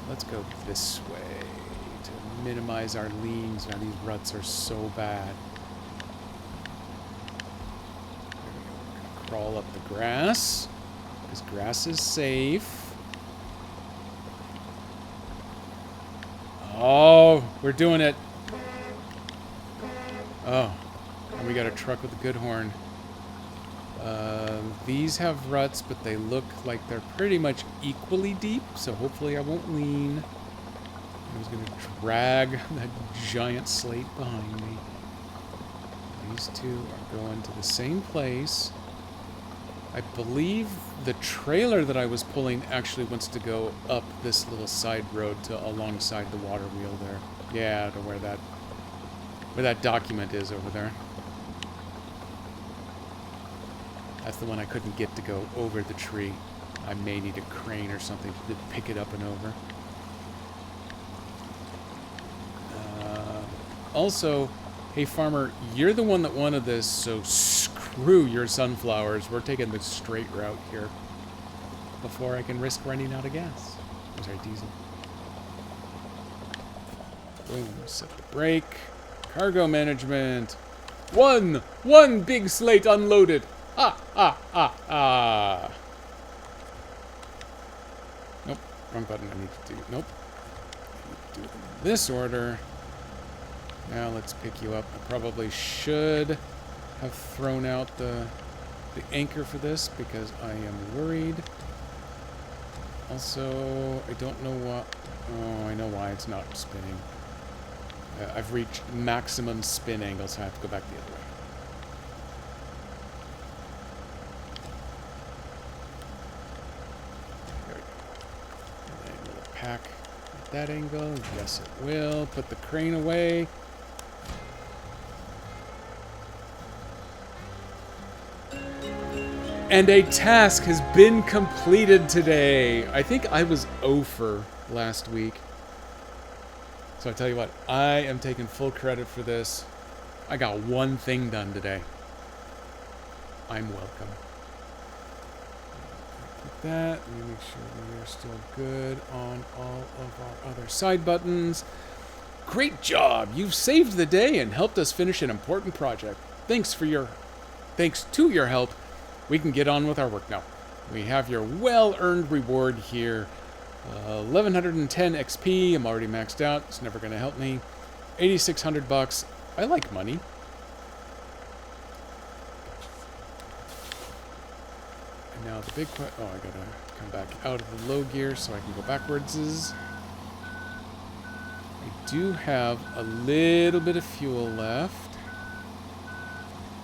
Let's go this way to minimize our leans. Now these ruts are so bad. There we go. We're gonna crawl up the grass, because grass is safe. Oh, we're doing it. Oh, and we got a truck with a good horn. These have ruts, but they look like they're pretty much equally deep, so hopefully I won't lean. I was going to drag that giant slate behind me. These two are going to the same place. I believe the trailer that I was pulling actually wants to go up this little side road to alongside the water wheel there. Yeah, to where that document is over there. That's the one I couldn't get to go over the tree. I may need a crane or something to pick it up and over. Also, hey farmer, you're the one that wanted this, so screw your sunflowers. We're taking the straight route here before I can risk running out of gas. I'm sorry, diesel. Boom, set the brake. Cargo management. One big slate unloaded. Nope, wrong button. I need to do. Nope. I need to do it in this order. Now let's pick you up. I probably should have thrown out the anchor for this because I am worried. Also, I don't know what. Oh, I know why it's not spinning. I've reached maximum spin angle, so I have to go back the other way. Pack at that angle. Yes, it will. Put the crane away. And a task has been completed today. I think I was 0 for last week. So I tell you what, I am taking full credit for this. I got one thing done today. I'm welcome. That. Let me make sure we are still good on all of our other side buttons. Great job! You've saved the day and helped us finish an important project. Thanks to your help, we can get on with our work now. We have your well-earned reward here. 1110 XP. I'm already maxed out. It's never going to help me. 8,600 bucks. I like money. Now the big question. Oh, I gotta come back out of the low gear so I can go backwards. I do have a little bit of fuel left.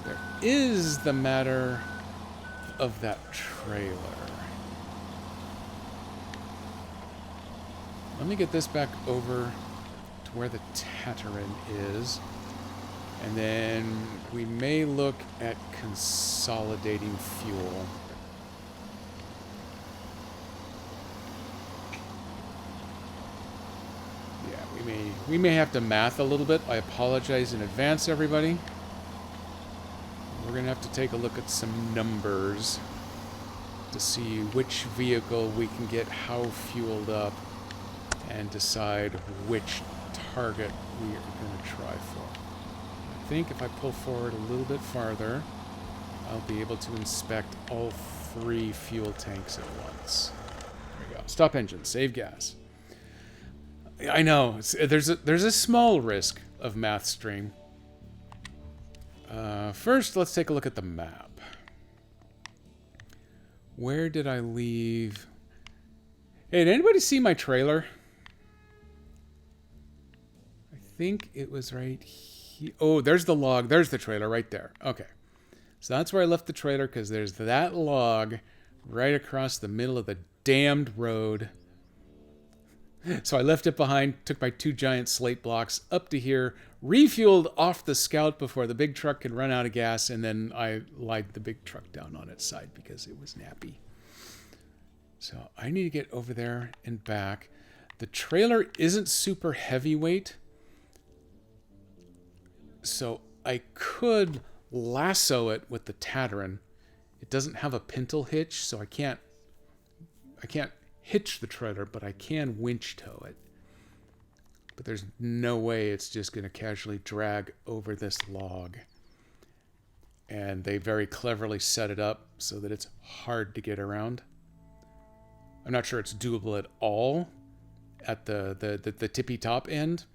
There is the matter of that trailer. Let me get this back over to where the Tatarin is. And then we may look at consolidating fuel. we may have to math a little bit. I apologize in advance, everybody. We're going to have to take a look at some numbers to see which vehicle we can get how fueled up and decide which target we are going to try for. I think if I pull forward a little bit farther, I'll be able to inspect all 3 fuel tanks at once. There we go. Stop engine. Save gas. I know. There's a small risk of math stream. First, let's take a look at the map. Where did I leave? Hey, did anybody see my trailer? I think it was right here. Oh, there's the log. There's the trailer right there. Okay. So that's where I left the trailer, because there's that log right across the middle of the damned road. So I left it behind, took my 2 giant slate blocks up to here, refueled off the Scout before the big truck could run out of gas, and then I laid the big truck down on its side because it was nappy. So I need to get over there and back. The trailer isn't super heavyweight, so I could lasso it with the Tataran. It doesn't have a pintle hitch, so I can't hitch the trailer, but I can winch tow it. But there's no way it's just going to casually drag over this log. And they very cleverly set it up so that it's hard to get around. I'm not sure it's doable at all at the tippy top end,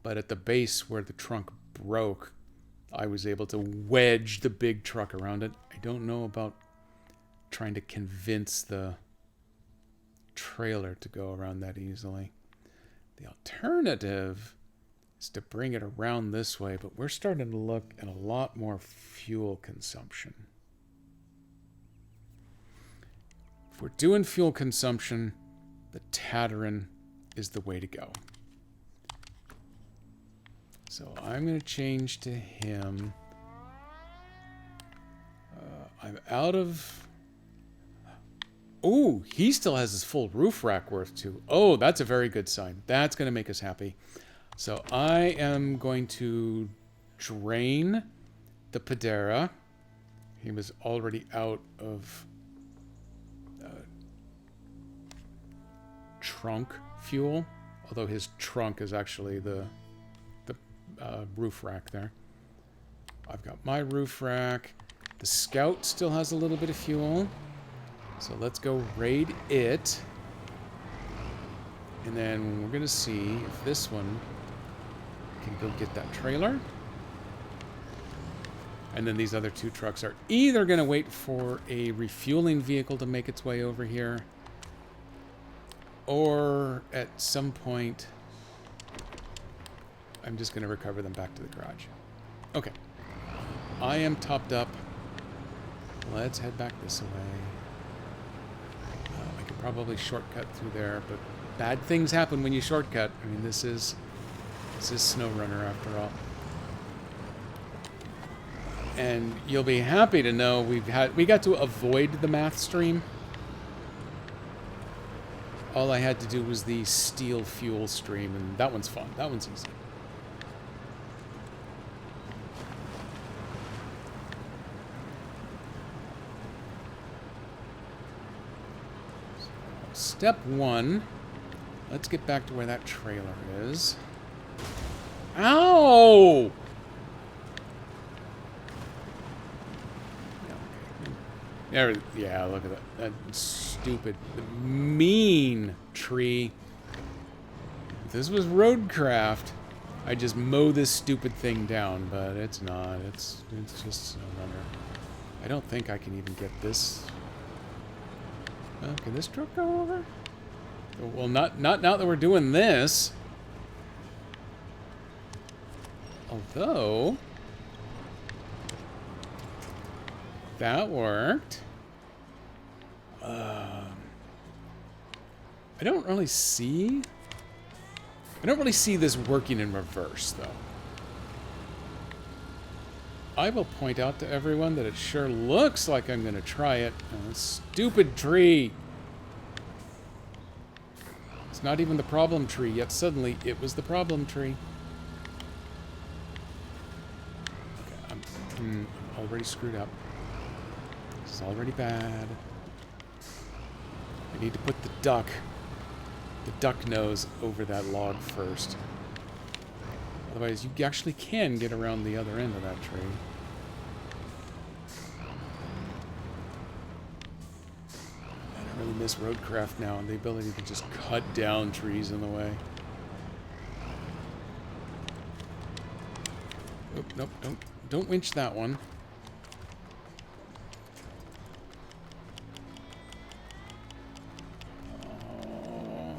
but at the base where the trunk broke, I was able to wedge the big truck around it. I don't know about trying to convince the trailer to go around that easily. The alternative is to bring it around this way, but we're starting to look at a lot more fuel consumption. If we're doing fuel consumption, the Tataran is the way to go. So I'm going to change to him. I'm out of... Oh, he still has his full roof rack worth too. Oh, that's a very good sign. That's going to make us happy. So I am going to drain the Padera. He was already out of trunk fuel, although his trunk is actually the roof rack there. I've got my roof rack. The Scout still has a little bit of fuel. So let's go raid it. And then we're going to see if this one can go get that trailer. And then these other 2 trucks are either going to wait for a refueling vehicle to make its way over here, or at some point, I'm just going to recover them back to the garage. Okay. I am topped up. Let's head back this way. I could probably shortcut through there, but bad things happen when you shortcut. I mean, this is SnowRunner after all. And you'll be happy to know we got to avoid the math stream. All I had to do was the steel fuel stream, and that one's fun. That one's easy. Step 1, let's get back to where that trailer is. Ow! Yeah, look at that. That stupid, mean tree. If this was Roadcraft, I'd just mow this stupid thing down, but it's not. It's just SnowRunner. I don't think I can even get this. Can this truck go over? Well, not now that we're doing this. Although that worked. I don't really see this working in reverse, though. I will point out to everyone that it sure looks like I'm going to try it. Oh, stupid tree. It's not even the problem tree, yet suddenly it was the problem tree. Okay, I'm already screwed up. This is already bad. I need to put the duck nose over that log first. Otherwise, you actually can get around the other end of that tree. I really miss Roadcraft now and the ability to just cut down trees in the way. Oh, nope, don't winch that one.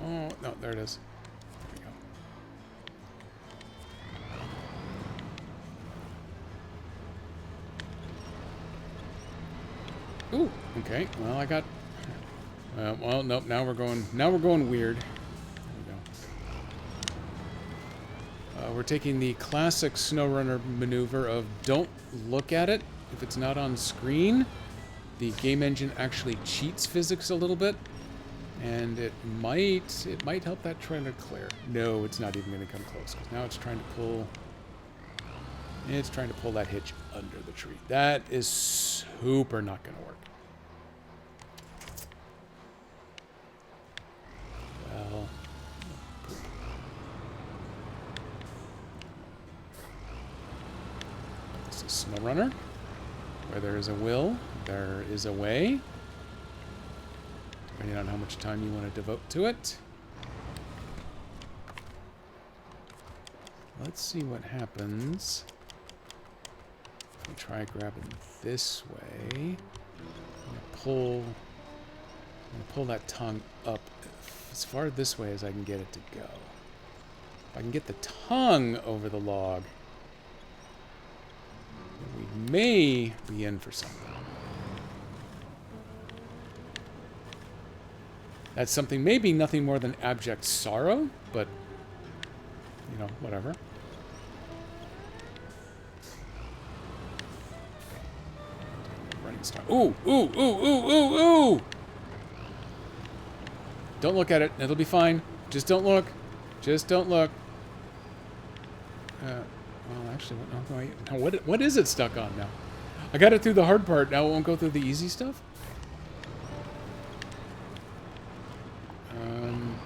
Oh, no, there it is. There we go. Ooh, okay. Well, I got. Well, nope. Now we're going weird. There we go. We're taking the classic SnowRunner maneuver of don't look at it if it's not on screen. The game engine actually cheats physics a little bit, and it might help that trailer clear. No, it's not even going to come close. 'Cause now it's trying to pull. It's trying to pull that hitch under the tree. That is super not going to work. Well, this is SnowRunner. Where there is a will, there is a way. Depending on how much time you want to devote to it. Let's see what happens if we try grabbing this way. I'm gonna pull that tongue up as far this way as I can get it to go. If I can get the tongue over the log, we may be in for something. That's something maybe nothing more than abject sorrow, but, you know, whatever. Running star. Ooh, ooh, ooh, ooh, ooh, ooh! Don't look at it. It'll be fine. Just don't look. Just don't look. Well, actually, what is it stuck on now? I got it through the hard part. Now it won't go through the easy stuff? Man,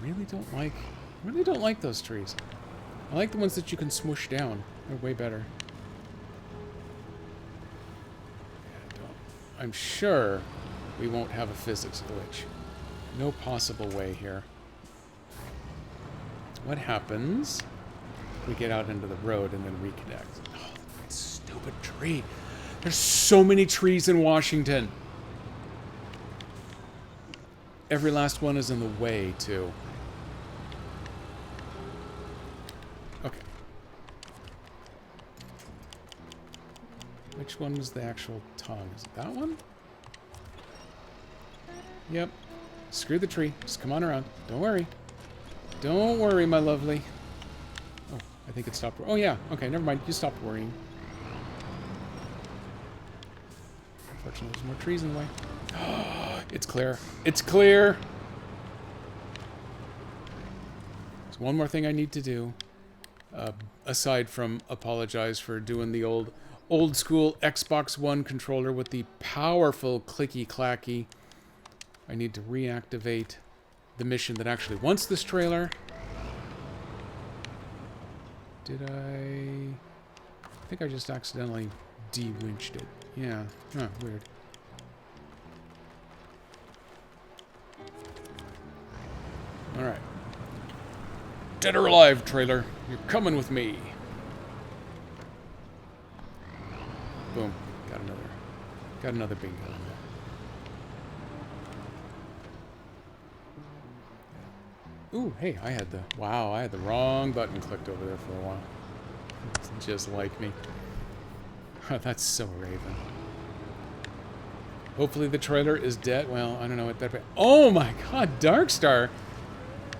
I really don't like those trees. I like the ones that you can smoosh down. They're way better. I'm sure we won't have a physics glitch. No possible way here. What happens if we get out into the road and then reconnect? Oh, that stupid tree. There's so many trees in Washington. Every last one is in the way, too. Okay. Which one was the actual tongue? Is it that one? Yep. Screw the tree. Just come on around. Don't worry. Don't worry, my lovely. Oh, I think it stopped. Oh, yeah. Okay, never mind. You stopped worrying. Unfortunately, there's more trees in the way. It's clear. It's clear! There's one more thing I need to do. Aside from apologize for doing the old school Xbox One controller with the powerful clicky-clacky. I need to reactivate the mission that actually wants this trailer. Did I think I just accidentally de-winched it. Yeah. Huh, weird. Alright. Dead or alive, trailer. You're coming with me. Boom. Got another bingo. Ooh, hey, I had the wrong button clicked over there for a while. It's just like me. That's so Raven. Hopefully the trailer is dead. Well, I don't know what that... Oh my god, Darkstar!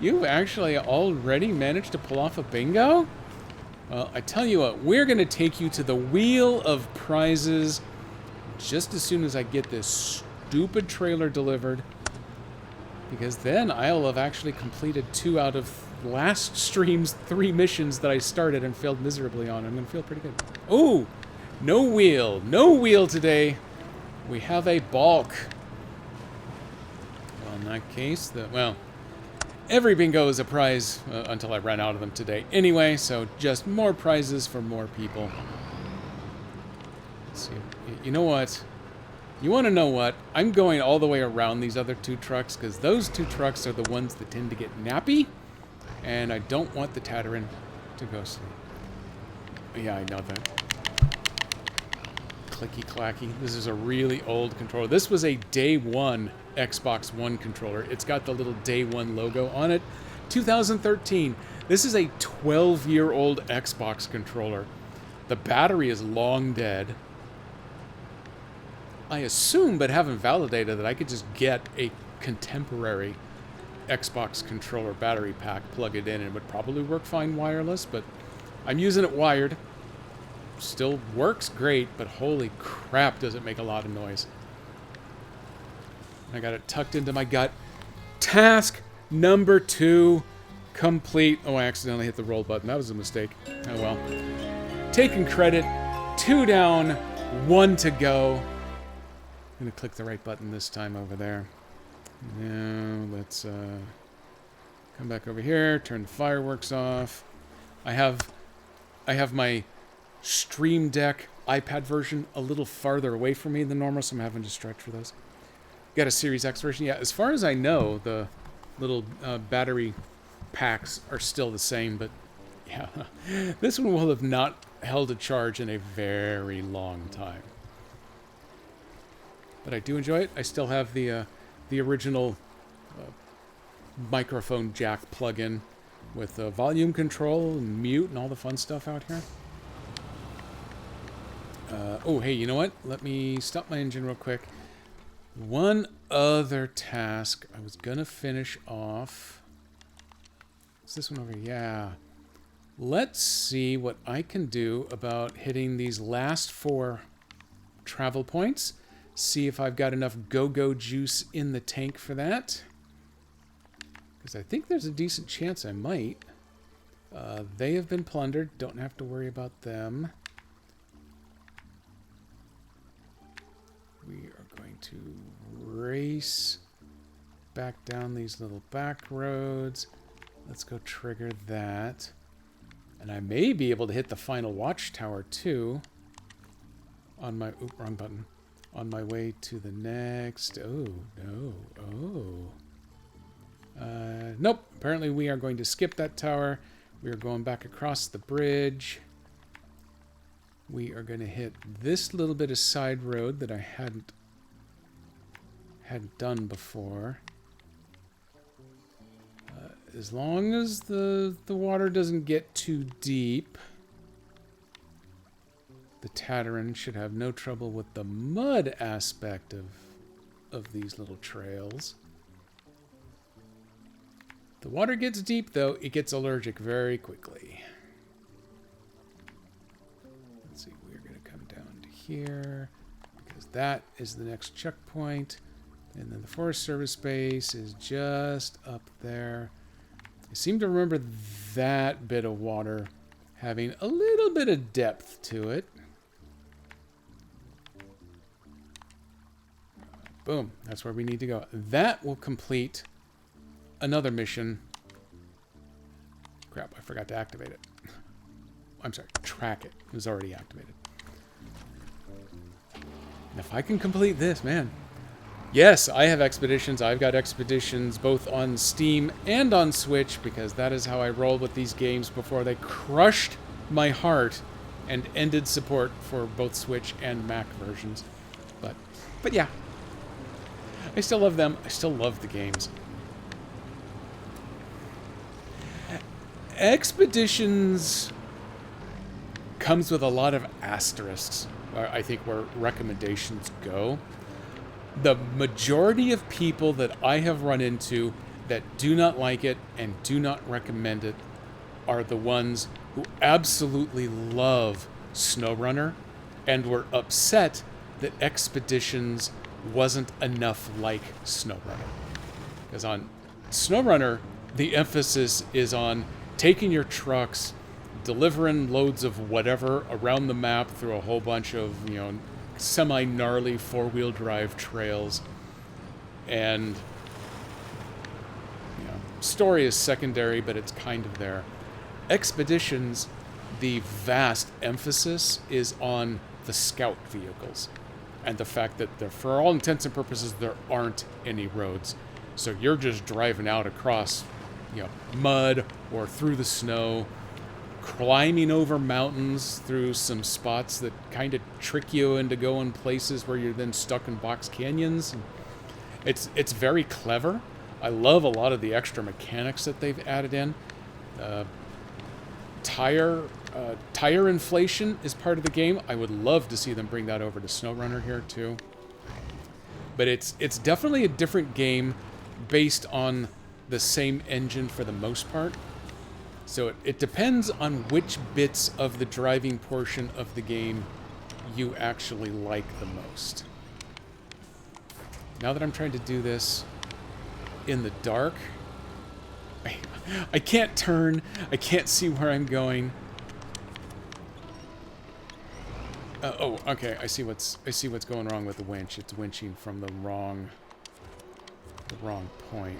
You've actually already managed to pull off a bingo? Well, I tell you what, we're going to take you to the Wheel of Prizes just as soon as I get this stupid trailer delivered. Because then I'll have actually completed 2 out of last stream's 3 missions that I started and failed miserably on. I'm going to feel pretty good. Oh! No wheel. No wheel today. We have a balk. Well, in that case, every bingo is a prize until I ran out of them today. Anyway, so just more prizes for more people. Let's see. You know what? You want to know what? I'm going all the way around these other 2 trucks because those 2 trucks are the ones that tend to get nappy, and I don't want the Tatarin to go sleep. Yeah, I know that. Clicky clacky. This is a really old controller. This was a day 1 Xbox One controller. It's got the little day 1 logo on it. 2013. This is a 12-year-old Xbox controller. The battery is long dead. I assume, but haven't validated, that I could just get a contemporary Xbox controller battery pack, plug it in, and it would probably work fine wireless, but I'm using it wired. Still works great, but holy crap, does it make a lot of noise. I got it tucked into my gut. Task number 2 complete. Oh, I accidentally hit the roll button. That was a mistake. Oh well. Taking credit. 2 down, 1 to go. I'm going to click the right button this time over there. Now, let's come back over here, turn the fireworks off. I have my Stream Deck iPad version a little farther away from me than normal, so I'm having to stretch for those. Got a Series X version. Yeah, as far as I know, the little battery packs are still the same, but yeah, this one will have not held a charge in a very long time. But I do enjoy it. I still have the original microphone jack plug-in with volume control and mute and all the fun stuff out here. Oh, hey, you know what? Let me stop my engine real quick. One other task I was going to finish off. Is this one over here? Yeah. Let's see what I can do about hitting these last 4 travel points. See if I've got enough go-go juice in the tank for that. Because I think there's a decent chance I might. They have been plundered. Don't have to worry about them. We are going to race back down these little back roads. Let's go trigger that. And I may be able to hit the final watchtower too. On my... Oop, wrong button. On my way to the next... Oh, no. Oh. Nope. Apparently we are going to skip that tower. We are going back across the bridge. We are going to hit this little bit of side road that I hadn't done before. As long as the water doesn't get too deep, the Tatarin should have no trouble with the mud aspect of these little trails. The water gets deep, though, it gets allergic very quickly. Let's see, we're going to come down to here, because that is the next checkpoint. And then the Forest Service base is just up there. I seem to remember that bit of water having a little bit of depth to it. Boom, that's where we need to go. That will complete another mission. Crap, I forgot to activate it. I'm sorry, track it. It was already activated. And if I can complete this, man. Yes, I have expeditions. I've got expeditions both on Steam and on Switch, because that is how I roll with these games before they crushed my heart and ended support for both Switch and Mac versions. But yeah. I still love them. I still love the games. Expeditions comes with a lot of asterisks, I think, where recommendations go. The majority of people that I have run into that do not like it and do not recommend it are the ones who absolutely love SnowRunner and were upset that Expeditions wasn't enough like SnowRunner. Because on SnowRunner, the emphasis is on taking your trucks, delivering loads of whatever around the map through a whole bunch of, semi-gnarly four-wheel drive trails. And, story is secondary, but it's kind of there. Expeditions, the vast emphasis is on the scout vehicles and the fact that for all intents and purposes there aren't any roads, so you're just driving out across mud or through the snow, climbing over mountains through some spots that kind of trick you into going places where you're then stuck in box canyons. It's very clever. I love a lot of the extra mechanics that they've added in. Tire inflation is part of the game. I would love to see them bring that over to SnowRunner here too. But it's definitely a different game based on the same engine for the most part. So it depends on which bits of the driving portion of the game you actually like the most. Now that I'm trying to do this in the dark, I can't turn. I can't see where I'm going. Oh, okay. I see what's going wrong with the winch. It's winching from the wrong point.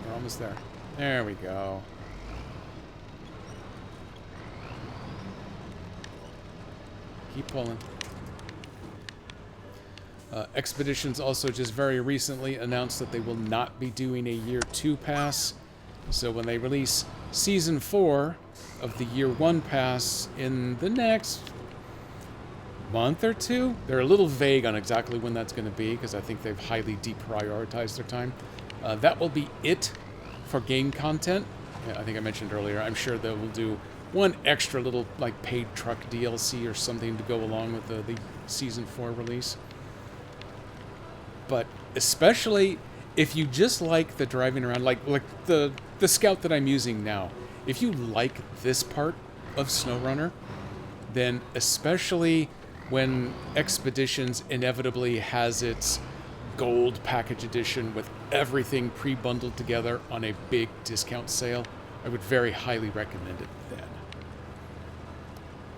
We're almost there. There we go. Keep pulling. Expeditions also just very recently announced that they will not be doing a Year 2 pass. So when they release Season 4 of the Year 1 pass in the next month or two, they're a little vague on exactly when that's going to be, because I think they've highly deprioritized their time. That will be it for game content. I think I mentioned earlier, I'm sure they will do one extra little paid truck DLC or something to go along with the Season 4 release. But especially if you just like the driving around, like the Scout that I'm using now, if you like this part of SnowRunner, then especially when Expeditions inevitably has its gold package edition with everything pre-bundled together on a big discount sale, I would very highly recommend it then.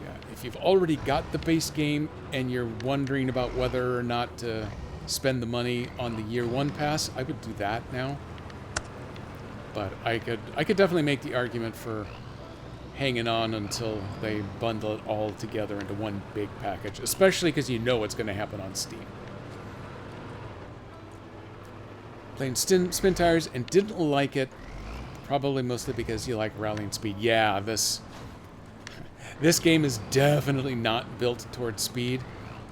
Yeah, if you've already got the base game and you're wondering about whether or not to spend the money on the Year 1 pass, I would do that now. But I could definitely make the argument for hanging on until they bundle it all together into one big package, especially because you know what's going to happen on Steam. Playing Spin Tires and didn't like it, probably mostly because you like rallying speed. Yeah, this game is definitely not built towards speed.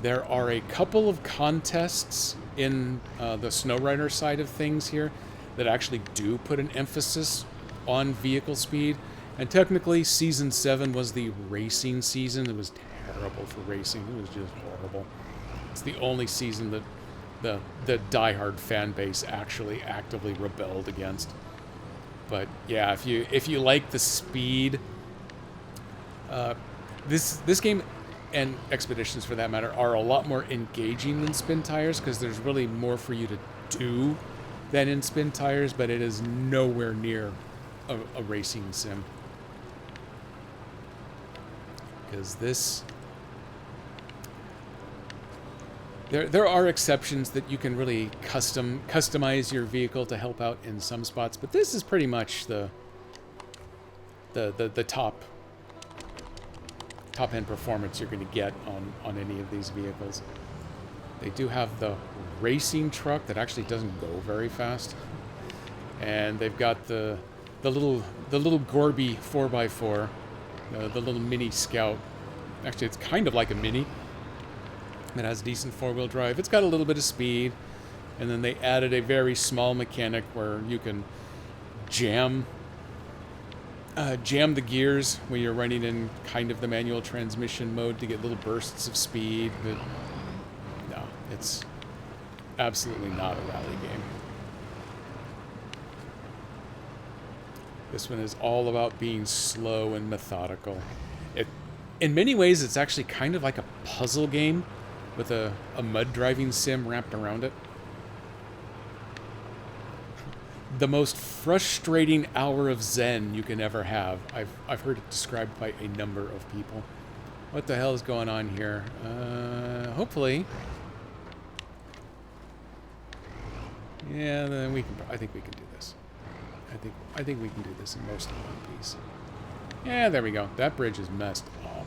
There are a couple of contests in the SnowRunner side of things here that actually do put an emphasis on vehicle speed. And technically, Season 7 was the racing season. It was terrible for racing. It was just horrible. It's the only season that the diehard fan base actually actively rebelled against. But yeah, if you like the speed, this game, and Expeditions for that matter, are a lot more engaging than Spin Tires, because there's really more for you to do than in Spin Tires, but it is nowhere near a racing sim. Because this... There are exceptions that you can really customize your vehicle to help out in some spots, but this is pretty much the top end performance you're going to get on any of these vehicles. They do have the racing truck that actually doesn't go very fast, and they've got the little Gorby 4x4, the little mini Scout. Actually, it's kind of like a mini. It has decent four-wheel drive. It's got a little bit of speed, and then they added a very small mechanic where you can jam the gears when you're running in kind of the manual transmission mode to get little bursts of speed. But no, it's absolutely not a rally game. This one is all about being slow and methodical. In many ways, it's actually kind of like a puzzle game with a mud driving sim wrapped around it. The most frustrating hour of Zen you can ever have. I've heard it described by a number of people. What the hell is going on here? Hopefully. Yeah, then we can. I think we can do this. I think we can do this in most of one piece. Yeah, there we go. That bridge is messed up.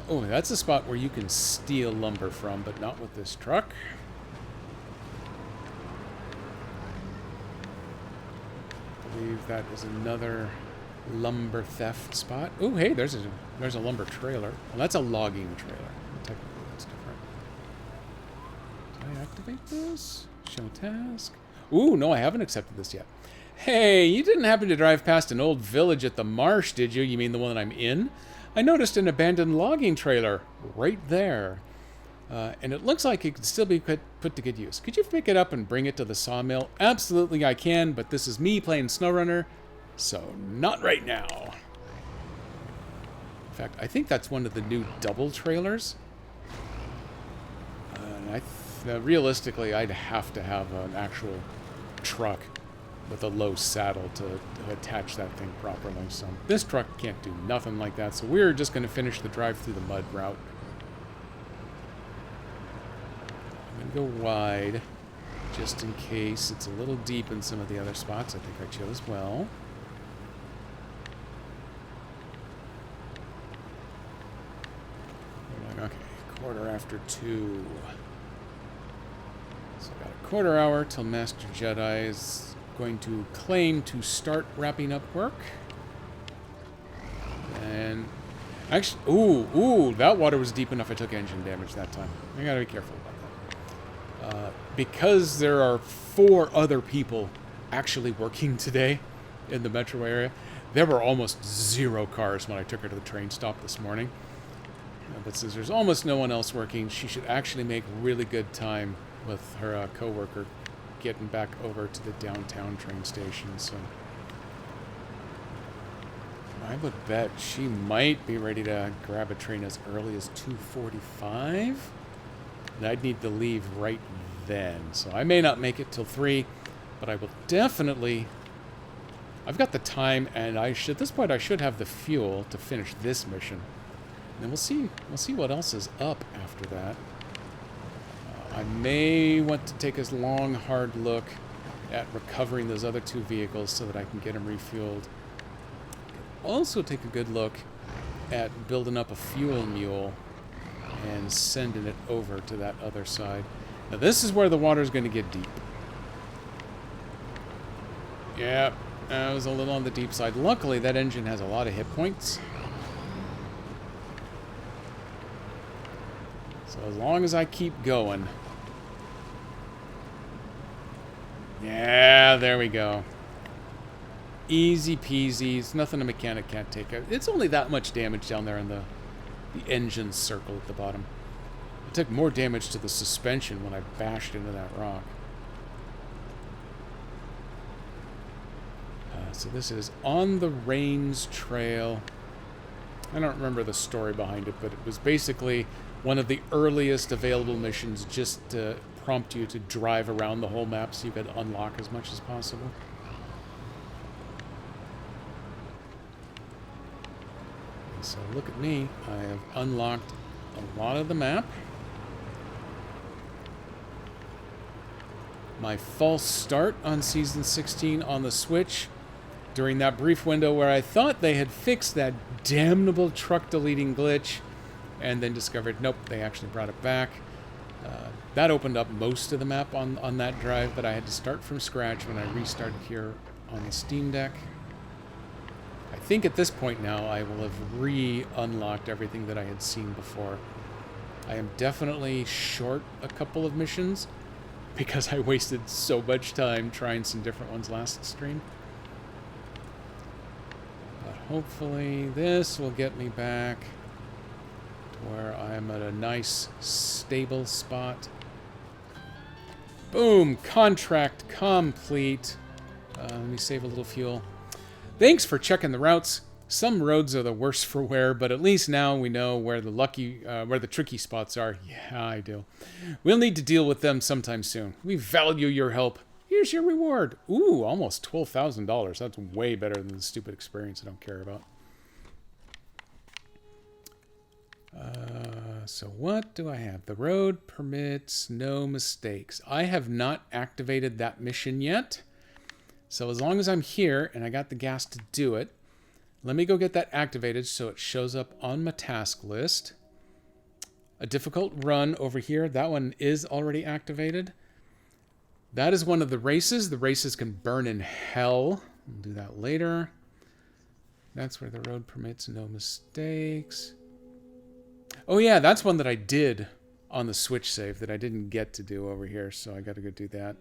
Oh, that's a spot where you can steal lumber from, but not with this truck. I believe that is another lumber theft spot. Oh, hey, there's a lumber trailer. Well, that's a logging trailer. Technically, that's different. Did I activate this? Show task. Ooh, no, I haven't accepted this yet. Hey, you didn't happen to drive past an old village at the marsh, did you? You mean the one that I'm in? I noticed an abandoned logging trailer right there. And it looks like it could still be put to good use. Could you pick it up and bring it to the sawmill? Absolutely I can, but this is me playing SnowRunner, so not right now. In fact, I think that's one of the new double trailers. Realistically, I'd have to have an actual truck with a low saddle to attach that thing properly. So this truck can't do nothing like that. So we're just going to finish the drive through the mud route. I'm going to go wide, just in case. It's a little deep in some of the other spots. I think I chose well. Okay, 2:15. So about a quarter hour till Master Jedi is going to claim to start wrapping up work. And actually, ooh, that water was deep enough I took engine damage that time. I gotta be careful about that. Because there are 4 other people actually working today in the metro area, there were almost 0 cars when I took her to the train stop this morning. But since there's almost no one else working, she should actually make really good time with her co-worker getting back over to the downtown train station. So I would bet she might be ready to grab a train as early as 2:45. And I'd need to leave right then. So I may not make it till 3, but I will definitely... I've got the time, and at this point I should have the fuel to finish this mission. And then we'll see what else is up after that. I may want to take a long, hard look at recovering those other 2 vehicles so that I can get them refueled. Also take a good look at building up a fuel mule and sending it over to that other side. Now this is where the water is going to get deep. Yeah, it was a little on the deep side. Luckily, that engine has a lot of hit points. So as long as I keep going... Yeah, there we go. Easy peasy. It's nothing a mechanic can't take out. It's only that much damage down there in the engine circle at the bottom. I took more damage to the suspension when I bashed into that rock. So this is On the Rains Trail. I don't remember the story behind it, but it was basically one of the earliest available missions just to prompt you to drive around the whole map so you could unlock as much as possible. So look at me. I have unlocked a lot of the map. My false start on Season 16 on the Switch during that brief window where I thought they had fixed that damnable truck deleting glitch and then discovered, nope, they actually brought it back. That opened up most of the map on that drive, but I had to start from scratch when I restarted here on the Steam Deck. I think at this point now I will have re-unlocked everything that I had seen before. I am definitely short a couple of missions because I wasted so much time trying some different ones last stream. But hopefully this will get me back to where I am at a nice stable spot. Boom! Contract complete. Let me save a little fuel. Thanks for checking the routes. Some roads are the worst for wear, but at least now we know where the tricky spots are. Yeah, I do. We'll need to deal with them sometime soon. We value your help. Here's your reward. Ooh, almost $12,000. That's way better than the stupid experience I don't care about. So what do I have? The road permits no mistakes. I have not activated that mission yet. So as long as I'm here and I got the gas to do it, let me go get that activated so it shows up on my task list. A difficult run over here. That one is already activated. That is one of the races. The races can burn in hell. We'll do that later. That's where the road permits no mistakes. Oh yeah, that's one that I did on the Switch save that I didn't get to do over here, so I got to go do that.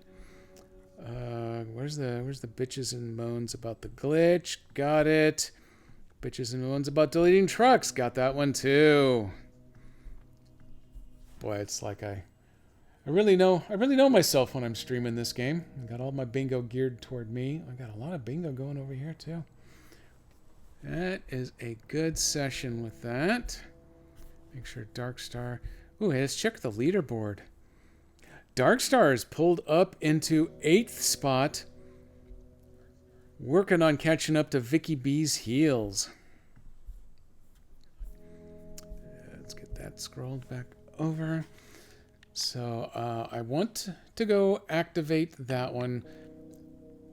Where's the bitches and moans about the glitch? Got it. Bitches and moans about deleting trucks. Got that one too. Boy, it's like I really know myself when I'm streaming this game. I got all my bingo geared toward me. I got a lot of bingo going over here too. That is a good session with that. Make sure Darkstar. Ooh, hey, let's check the leaderboard. Darkstar is pulled up into 8th spot. Working on catching up to Vicky B's heels. Let's get that scrolled back over. So I want to go activate that one.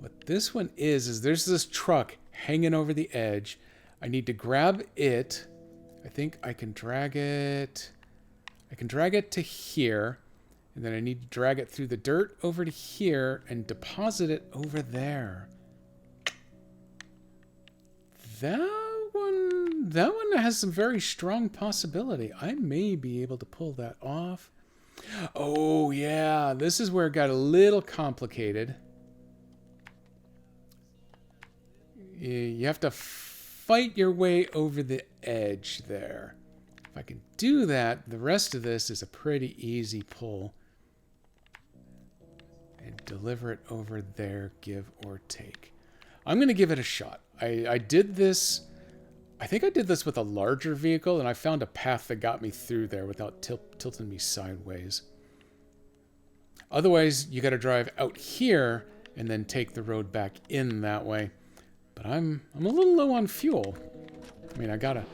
What this one is there's this truck hanging over the edge. I need to grab it. I think I can drag it. I can drag it to here. And then I need to drag it through the dirt over to here and deposit it over there. That one has some very strong possibility. I may be able to pull that off. Oh yeah, this is where it got a little complicated. You have to fight your way over the edge there. If I can do that, the rest of this is a pretty easy pull. And deliver it over there, give or take. I'm going to give it a shot. I did this, I think I did this with a larger vehicle, and I found a path that got me through there without tilting me sideways. Otherwise, you got to drive out here and then take the road back in that way. But I'm a little low on fuel. I mean, I gotta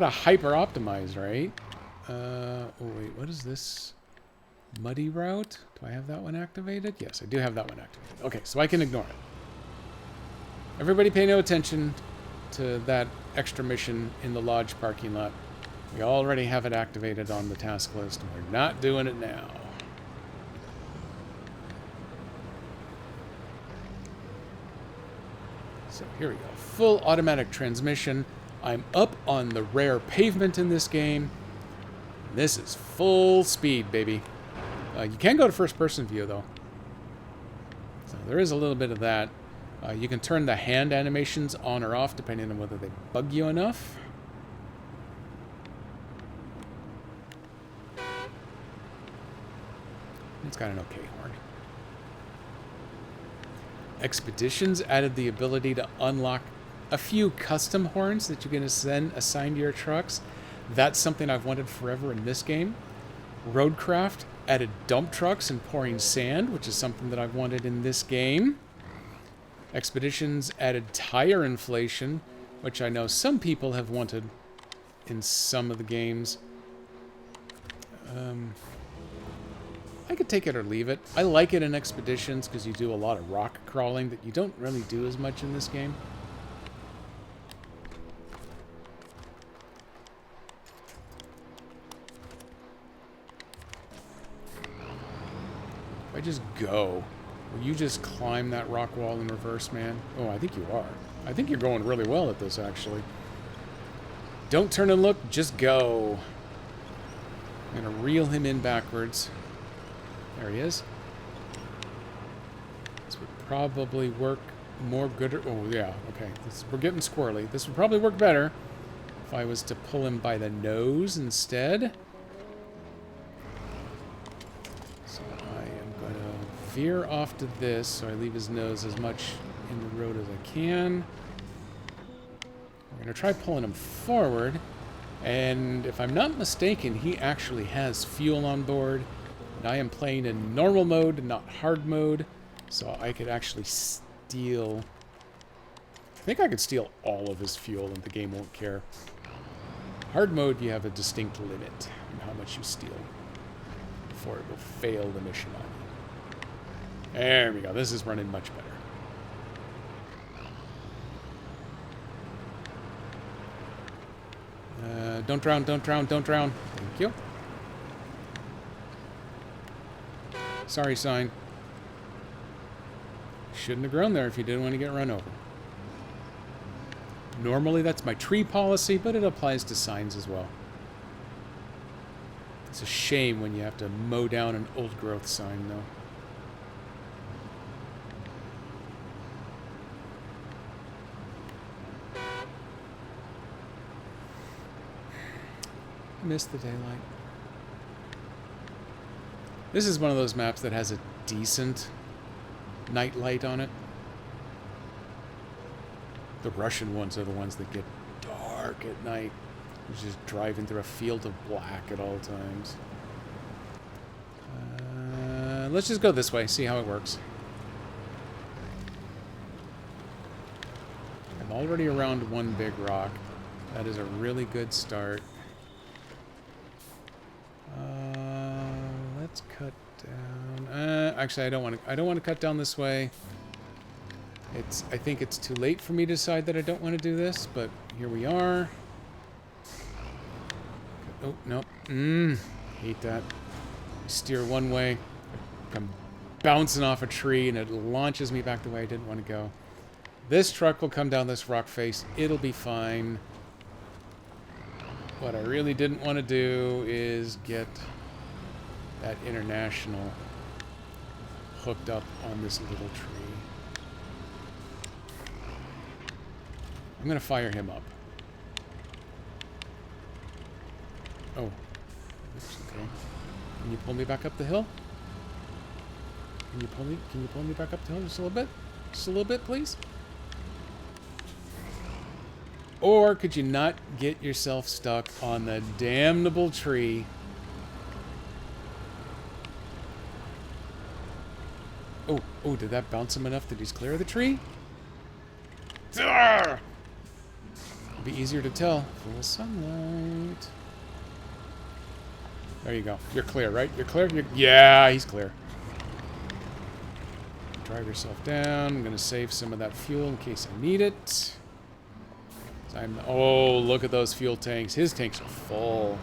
hyper optimize, right? Oh wait, what is this? Muddy route? Do I have that one activated? Yes, I do have that one activated. Okay, so I can ignore it. Everybody pay no attention to that extra mission in the lodge parking lot. We already have it activated on the task list, and we're not doing it now. So here we go. Full automatic transmission. I'm up on the rare pavement in this game. This is full speed, baby. You can go to first-person view, though. So there is a little bit of that. You can turn the hand animations on or off, depending on whether they bug you enough. It's got an okay horn. Expeditions added the ability to unlock a few custom horns that you can assign to your trucks. That's something I've wanted forever in this game. Roadcraft added dump trucks and pouring sand, which is something that I've wanted in this game. Expeditions added tire inflation, which I know some people have wanted in some of the games. I could take it or leave it. I like it in Expeditions because you do a lot of rock crawling that you don't really do as much in this game. If I just go, will you just climb that rock wall in reverse, man? Oh, I think you are. I think you're going really well at this, actually. Don't turn and look, just go. I'm going to reel him in backwards. There he is. This would probably work more good. Oh, yeah, okay. We're getting squirrely. This would probably work better if I was to pull him by the nose instead. So I am going to veer off to this so I leave his nose as much in the road as I can. We're going to try pulling him forward. And if I'm not mistaken, he actually has fuel on board. And I am playing in normal mode, not hard mode. So I could actually steal... I think I could steal all of his fuel and the game won't care. Hard mode, you have a distinct limit on how much you steal before it will fail the mission on you. There we go. This is running much better. Don't drown, don't drown, don't drown. Thank you. Sorry, sign. Shouldn't have grown there if you didn't want to get run over. Normally that's my tree policy, but it applies to signs as well. It's a shame when you have to mow down an old growth sign, though. Miss the daylight. This is one of those maps that has a decent night light on it. The Russian ones are the ones that get dark at night. You're just driving through a field of black at all times. Let's just go this way, see how it works. I'm already around one big rock. That is a really good start. Let's cut down. Actually, I don't want to cut down this way. I think it's too late for me to decide that I don't want to do this, but here we are. Oh, no. Hate that. Steer one way. I'm bouncing off a tree, and it launches me back the way I didn't want to go. This truck will come down this rock face. It'll be fine. What I really didn't want to do is get that international hooked up on this little tree. I'm going to fire him up. Oh. Oops, okay. Can you pull me back up the hill? Can you pull me back up the hill just a little bit? Just a little bit, please? Or could you not get yourself stuck on the damnable tree? Oh, did that bounce him enough that he's clear of the tree? It'd be easier to tell. Full sunlight. There you go. You're clear, right? You're clear? Yeah, he's clear. Drive yourself down. I'm going to save some of that fuel in case I need it. Oh, look at those fuel tanks. His tanks are full.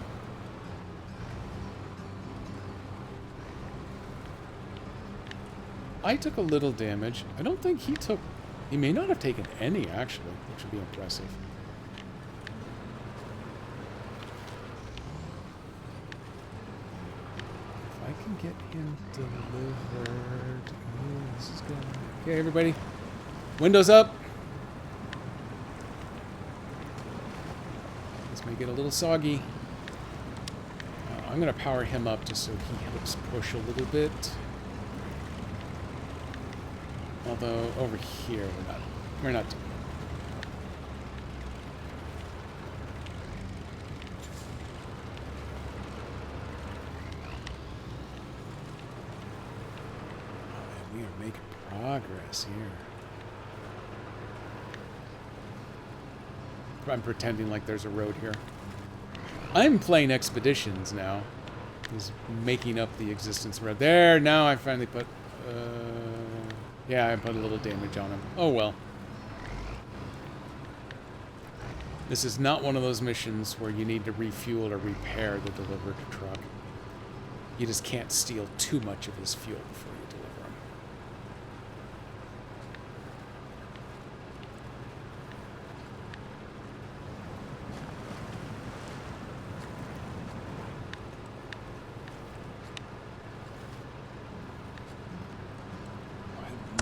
I took a little damage. I don't think he took... He may not have taken any, actually, which would be impressive. If I can get him delivered... Oh, this is good. Okay, everybody. Windows up. This may get a little soggy. I'm going to power him up just so he helps push a little bit. Although, over here, we're not doing it. Oh, man, we are making progress here. I'm pretending like there's a road here. I'm playing Expeditions now. He's making up the existence road. There, now I finally put... yeah, I put a little damage on him. Oh well. This is not one of those missions where you need to refuel or repair the delivered truck. You just can't steal too much of his fuel before you deliver him.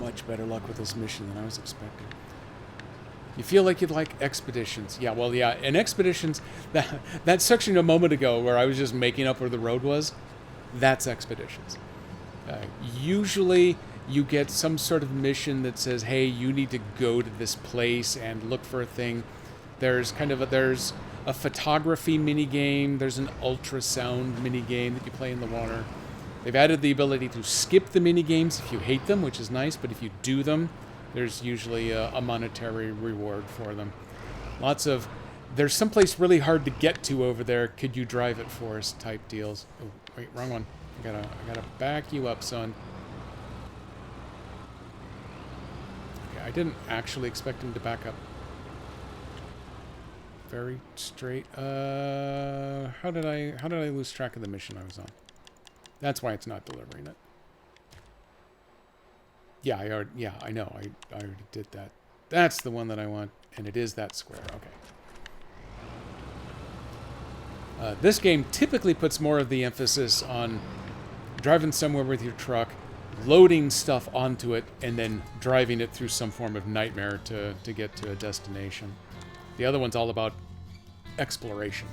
Much better luck with this mission than I was expecting. You feel like you'd like Expeditions. Yeah, well, yeah. In Expeditions, that section a moment ago where I was just making up where the road was, that's Expeditions. Usually, you get some sort of mission that says, hey, you need to go to this place and look for a thing. There's there's a photography mini game. There's an ultrasound mini game that you play in the water. They've added the ability to skip the mini games if you hate them, which is nice. But if you do them, there's usually a monetary reward for them. There's someplace really hard to get to over there. Could you drive it for us? Type deals. Oh, wait, wrong one. I gotta back you up, son. Okay, I didn't actually expect him to back up. Very straight. How did I lose track of the mission I was on? That's why it's not delivering it. Yeah, I know. I already did that. That's the one that I want, and it is that square. Okay. This game typically puts more of the emphasis on driving somewhere with your truck, loading stuff onto it, and then driving it through some form of nightmare to get to a destination. The other one's all about exploration.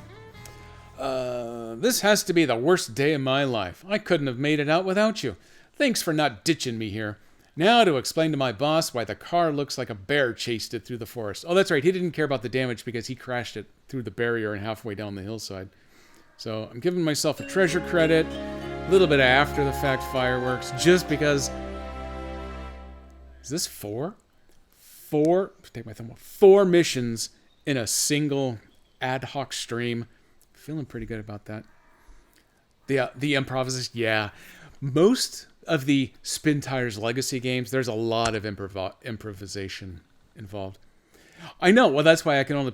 This has to be the worst day of my life. I couldn't have made it out without you. Thanks for not ditching me here. Now to explain to my boss why the car looks like a bear chased it through the forest. Oh, that's right. He didn't care about the damage because he crashed it through the barrier and halfway down the hillside. So I'm giving myself a treasure credit, a little bit of after-the-fact fireworks, just because... Is this 4? 4... Take my thumb off. 4 missions in a single ad hoc stream. Feeling pretty good about that. The improvisation, yeah. Most of the Spin Tires Legacy games, there's a lot of improvisation involved. I know. Well, that's why I can only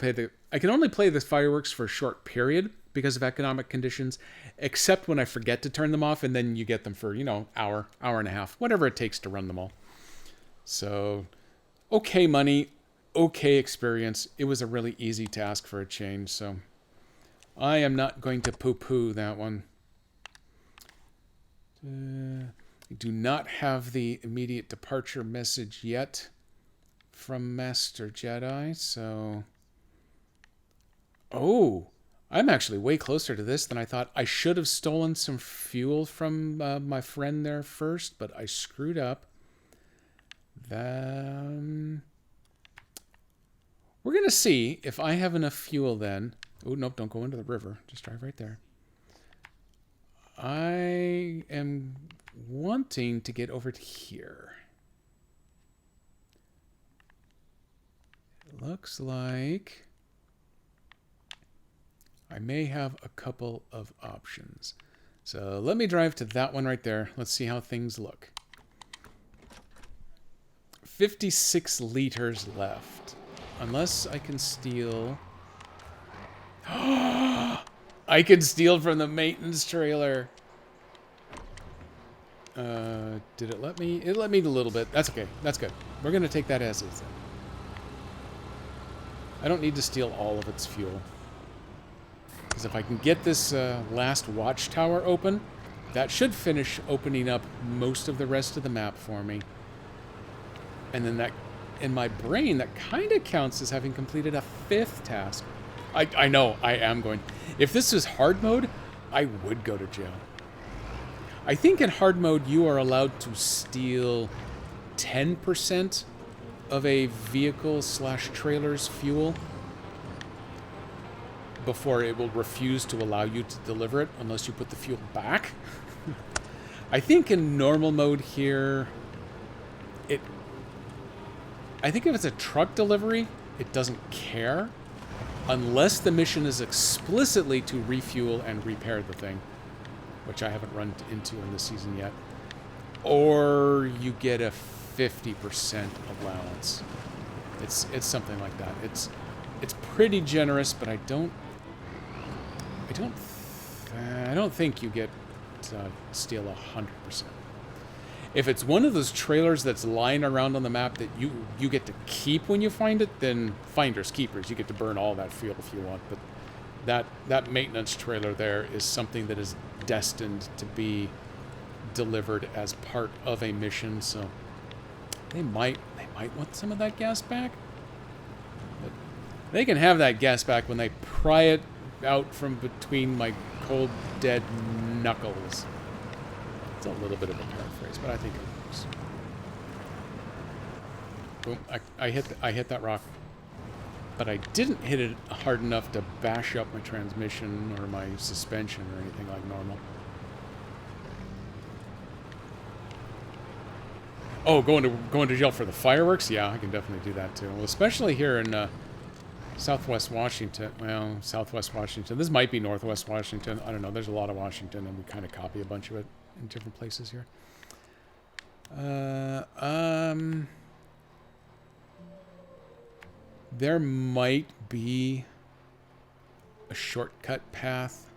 play the fireworks for a short period because of economic conditions, except when I forget to turn them off, and then you get them for, hour and a half, whatever it takes to run them all. So, okay money, okay experience. It was a really easy task for a change, so I am not going to poo-poo that one. I do not have the immediate departure message yet from Master Jedi, so... Oh, I'm actually way closer to this than I thought. I should have stolen some fuel from my friend there first, but I screwed up. Then... We're going to see if I have enough fuel then. Oh, nope, don't go into the river. Just drive right there. I am wanting to get over to here. It looks like I may have a couple of options. So let me drive to that one right there. Let's see how things look. 56 liters left. Unless I can steal... I can steal from the maintenance trailer. Did it let me? It let me a little bit. That's okay. That's good. We're going to take that as is then. I don't need to steal all of its fuel. Because if I can get this last watchtower open, that should finish opening up most of the rest of the map for me. And then that, in my brain, that kind of counts as having completed a 5th task. I know, I am going. If this is hard mode, I would go to jail. I think in hard mode, you are allowed to steal 10% of a vehicle/trailer's fuel before it will refuse to allow you to deliver it unless you put the fuel back. I think in normal mode here, I think if it's a truck delivery, it doesn't care. Unless the mission is explicitly to refuel and repair the thing, which I haven't run into in this season yet. Or you get a 50% allowance. It's something like that. It's pretty generous, but I don't think you get to steal 100%. If it's one of those trailers that's lying around on the map that you get to keep when you find it, then finders keepers. You get to burn all that fuel if you want. But that maintenance trailer there is something that is destined to be delivered as part of a mission. So they might want some of that gas back. But they can have that gas back when they pry it out from between my cold, dead knuckles. It's a little bit of a paraphrase, but I think it works. Boom! I hit that rock. but I didn't hit it hard enough to bash up my transmission or my suspension or anything like normal. Oh, going to jail for the fireworks? Yeah, I can definitely do that too. Well, especially here in Southwest Washington. Well, Southwest Washington. This might be Northwest Washington. I don't know. There's a lot of Washington, and we kind of copy a bunch of it in different places here. There might be a shortcut path.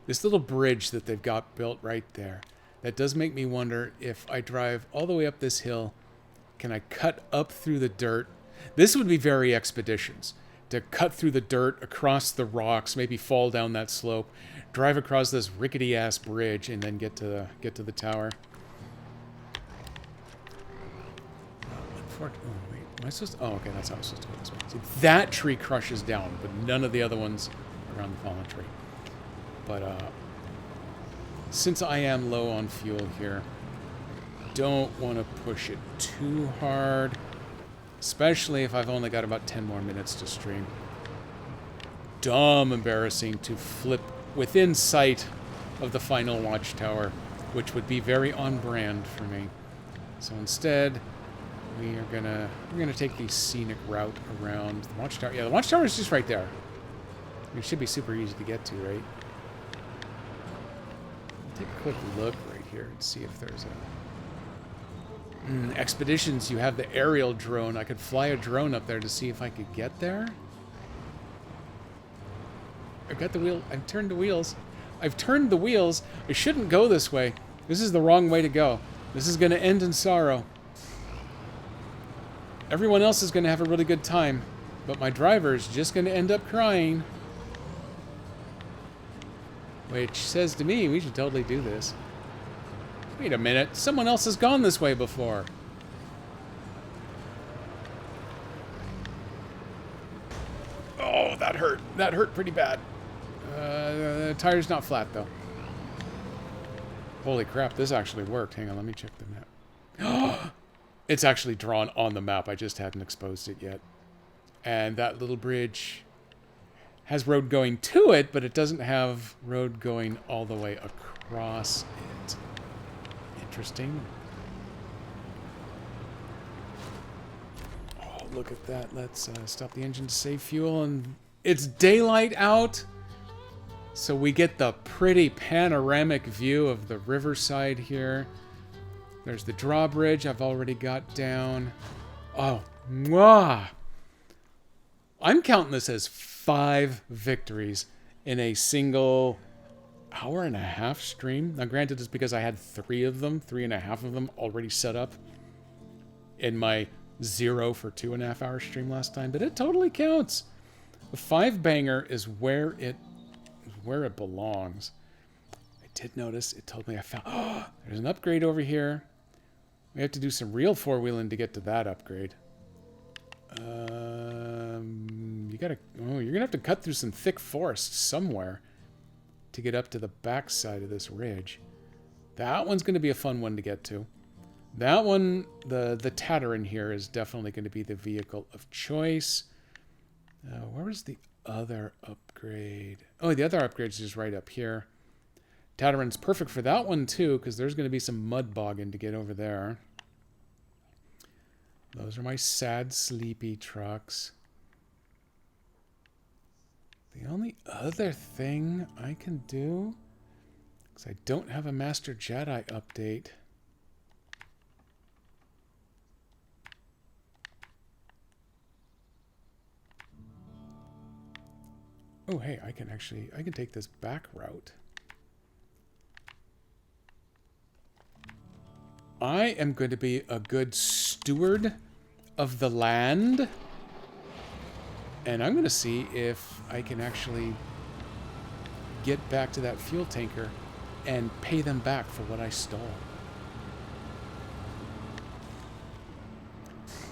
This little bridge that they've got built right there, that does make me wonder if I drive all the way up this hill, can I cut up through the dirt? This would be very Expeditions. To cut through the dirt, across the rocks, maybe fall down that slope, drive across this rickety-ass bridge, and then get to the tower. Oh, wait. Am I supposed to... Oh, okay, that's how I was supposed to go this way. See, that tree crushes down, but none of the other ones around the fallen tree. But, since I am low on fuel here, don't want to push it too hard, especially if I've only got about 10 more minutes to stream. Dumb embarrassing to flip within sight of the final watchtower, which would be very on brand for me. So instead, we're gonna take the scenic route around the watchtower. Yeah, the watchtower is just right there. It should be super easy to get to, right? Take a quick look right here and see if there's a... Expeditions, you have the aerial drone. I could fly a drone up there to see if I could get there. I've got the wheel. I've turned the wheels. I've turned the wheels. I shouldn't go this way. This is the wrong way to go. This is going to end in sorrow. Everyone else is going to have a really good time, but my driver is just going to end up crying. Which says to me, we should totally do this. Wait a minute, someone else has gone this way before. Oh, that hurt. That hurt pretty bad. The tire's not flat, though. Holy crap, this actually worked. Hang on, let me check the map. It's actually drawn on the map. I just hadn't exposed it yet. And that little bridge has road going to it, but it doesn't have road going all the way across it. Interesting. Oh, look at that. Let's stop the engine to save fuel, and it's daylight out, so we get the pretty panoramic view of the riverside here. There's the drawbridge I've already got down. Oh, mwah! I'm counting this as 5 victories in a single hour and a half stream. Now, granted, it's because I had 3 of them, 3.5 of them already set up in my 0 for 2.5 hour stream last time, but it totally counts. The 5-banger is where it belongs. I did notice it told me I found... Oh, there's an upgrade over here. We have to do some real 4-wheeling to get to that upgrade. You're gonna have to cut through some thick forest somewhere to get up to the backside of this ridge. That one's gonna be a fun one to get to. That one, the Tatarin here is definitely going to be the vehicle of choice. Where was the other upgrade? Oh, the other upgrade is just right up here. Tatarin's perfect for that one too, because there's going to be some mud bogging to get over there. Those are my sad, sleepy trucks. The only other thing I can do, because I don't have a Master Jedi update. Oh, hey, I can take this back route. I am going to be a good steward of the land. And I'm going to see if I can actually get back to that fuel tanker and pay them back for what I stole.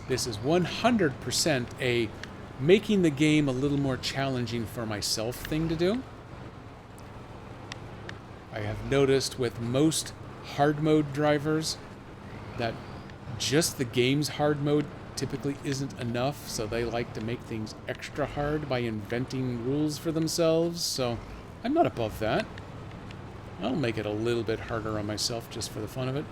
This is 100% a making the game a little more challenging for myself thing to do. I have noticed with most hard mode drivers that just the game's hard mode typically isn't enough, so they like to make things extra hard by inventing rules for themselves, so I'm not above that. I'll make it a little bit harder on myself just for the fun of it.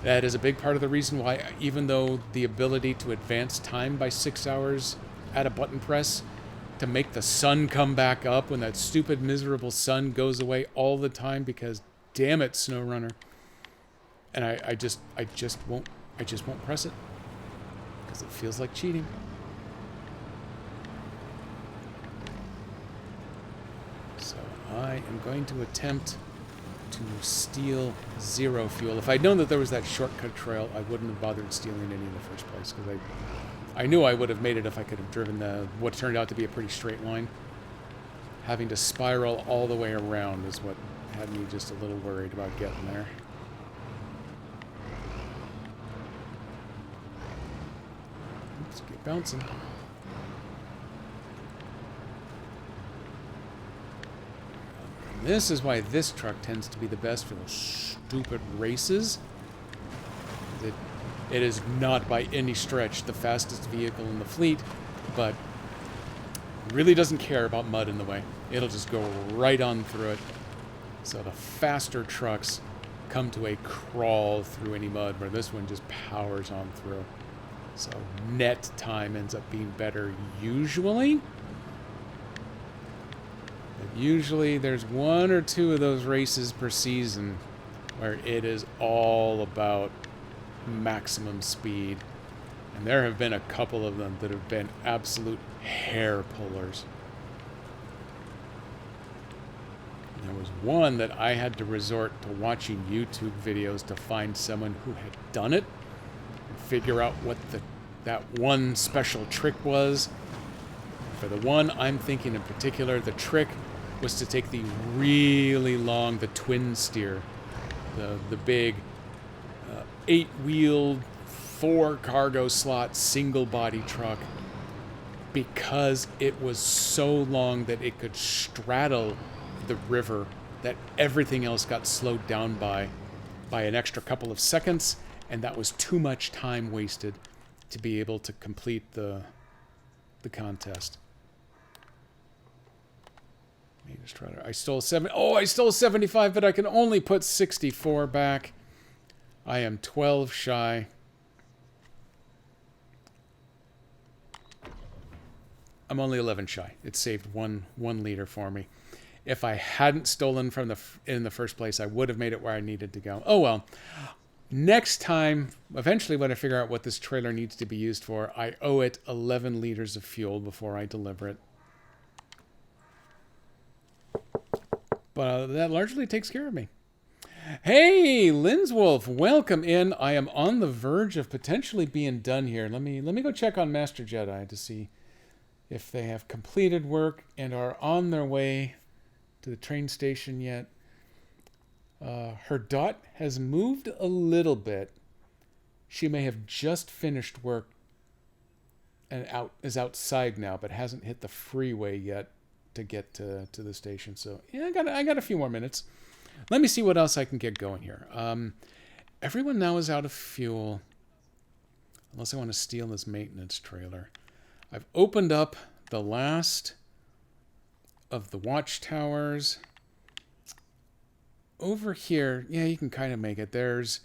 That is a big part of the reason why, even though the ability to advance time by 6 hours at a button press to make the sun come back up when that stupid, miserable sun goes away all the time, because damn it, SnowRunner. And I just won't press it because it feels like cheating. So I am going to attempt to steal 0 fuel. If I'd known that there was that shortcut trail, I wouldn't have bothered stealing any in the first place, because I knew I would have made it if I could have driven what turned out to be a pretty straight line. Having to spiral all the way around is what had me just a little worried about getting there. Let's get bouncing. This is why this truck tends to be the best for those stupid races. It is not by any stretch the fastest vehicle in the fleet, but really doesn't care about mud in the way. It'll just go right on through it. So the faster trucks come to a crawl through any mud, where this one just powers on through. So net time ends up being better usually. But usually there's 1 or 2 of those races per season where it is all about maximum speed. And there have been a couple of them that have been absolute hair pullers. There was one that I had to resort to watching YouTube videos to find someone who had done it and figure out what that one special trick was. For the one I'm thinking in particular, the trick was to take the really long, the twin steer, the big 8-wheeled, 4-cargo slot, single-body truck, because it was so long that it could straddle the river, that everything else got slowed down by an extra couple of seconds, and that was too much time wasted to be able to complete the contest. Let me just try to... I stole 75, but I can only put 64 back. I am 12 shy. I'm only 11 shy. It saved one liter for me. If I hadn't stolen from in the first place, I would have made it where I needed to go. Oh well. Next time, eventually when I figure out what this trailer needs to be used for, I owe it 11 liters of fuel before I deliver it. But that largely takes care of me. Hey, Linswolf, welcome in. I am on the verge of potentially being done here. Let me go check on Master Jedi to see if they have completed work and are on their way to the train station yet. Her dot has moved a little bit. She may have just finished work and is outside now, but hasn't hit the freeway yet to get to the station. So yeah, I got a few more minutes. Let me see what else I can get going here. Everyone now is out of fuel, unless I want to steal this maintenance trailer. I've opened up the last of the watchtowers. Over here, yeah, you can kind of make it. There's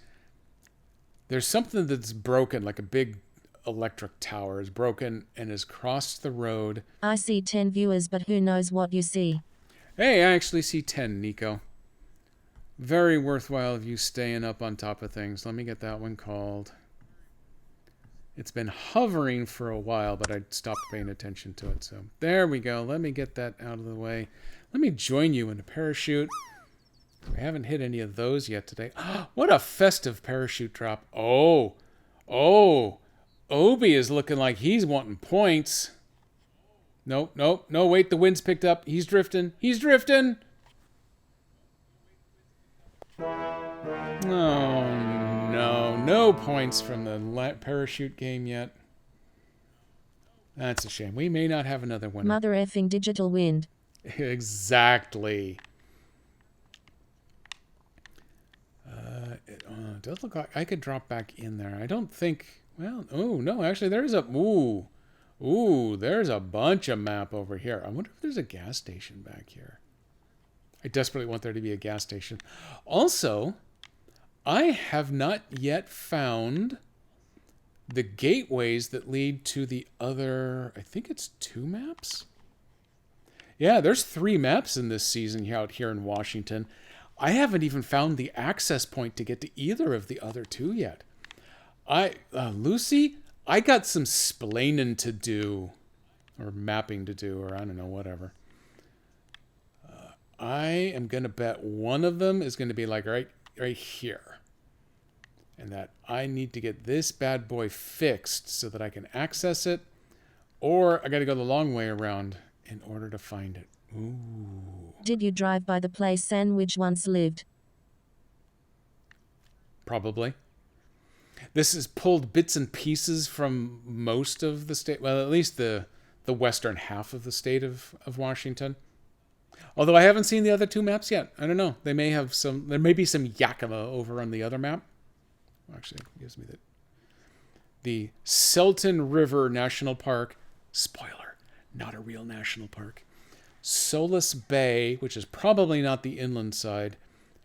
something that's broken, like a big electric tower is broken and has crossed the road. I see 10 viewers, but who knows what you see. Hey, I actually see 10, Nico. Very worthwhile of you staying up on top of things. Let me get that one called. It's been hovering for a while, but I stopped paying attention to it. So there we go. Let me get that out of the way. Let me join you in a parachute. We haven't hit any of those yet today. What a festive parachute drop. Oh, Obi is looking like he's wanting points. No, wait, the wind's picked up. He's drifting. Oh, no points from the parachute game yet. That's a shame. We may not have another one. Mother effing digital wind. Exactly. it does look like I could drop back in there. I don't think... Well, oh, no, actually, there's a... Ooh, there's a bunch of map over here. I wonder if there's a gas station back here. I desperately want there to be a gas station. Also, I have not yet found the gateways that lead to the other... I think it's 2 maps? Yeah, there's 3 maps in this season out here in Washington. I haven't even found the access point to get to either of the other 2 yet. Lucy, I got some splaining to do. Or mapping to do, or I don't know, whatever. I am going to bet one of them is going to be like right here. And that I need to get this bad boy fixed so that I can access it. Or I got to go the long way around in order to find it. Ooh. Did you drive by the place Sandwich once lived? Probably. This has pulled bits and pieces from most of the state. Well, at least the western half of the state of Washington. Although I haven't seen the other 2 maps yet. I don't know. They may have some... There may be some Yakima over on the other map. Actually, it gives me the Selton River National Park. Spoiler, not a real national park. Solace Bay, which is probably not the inland side,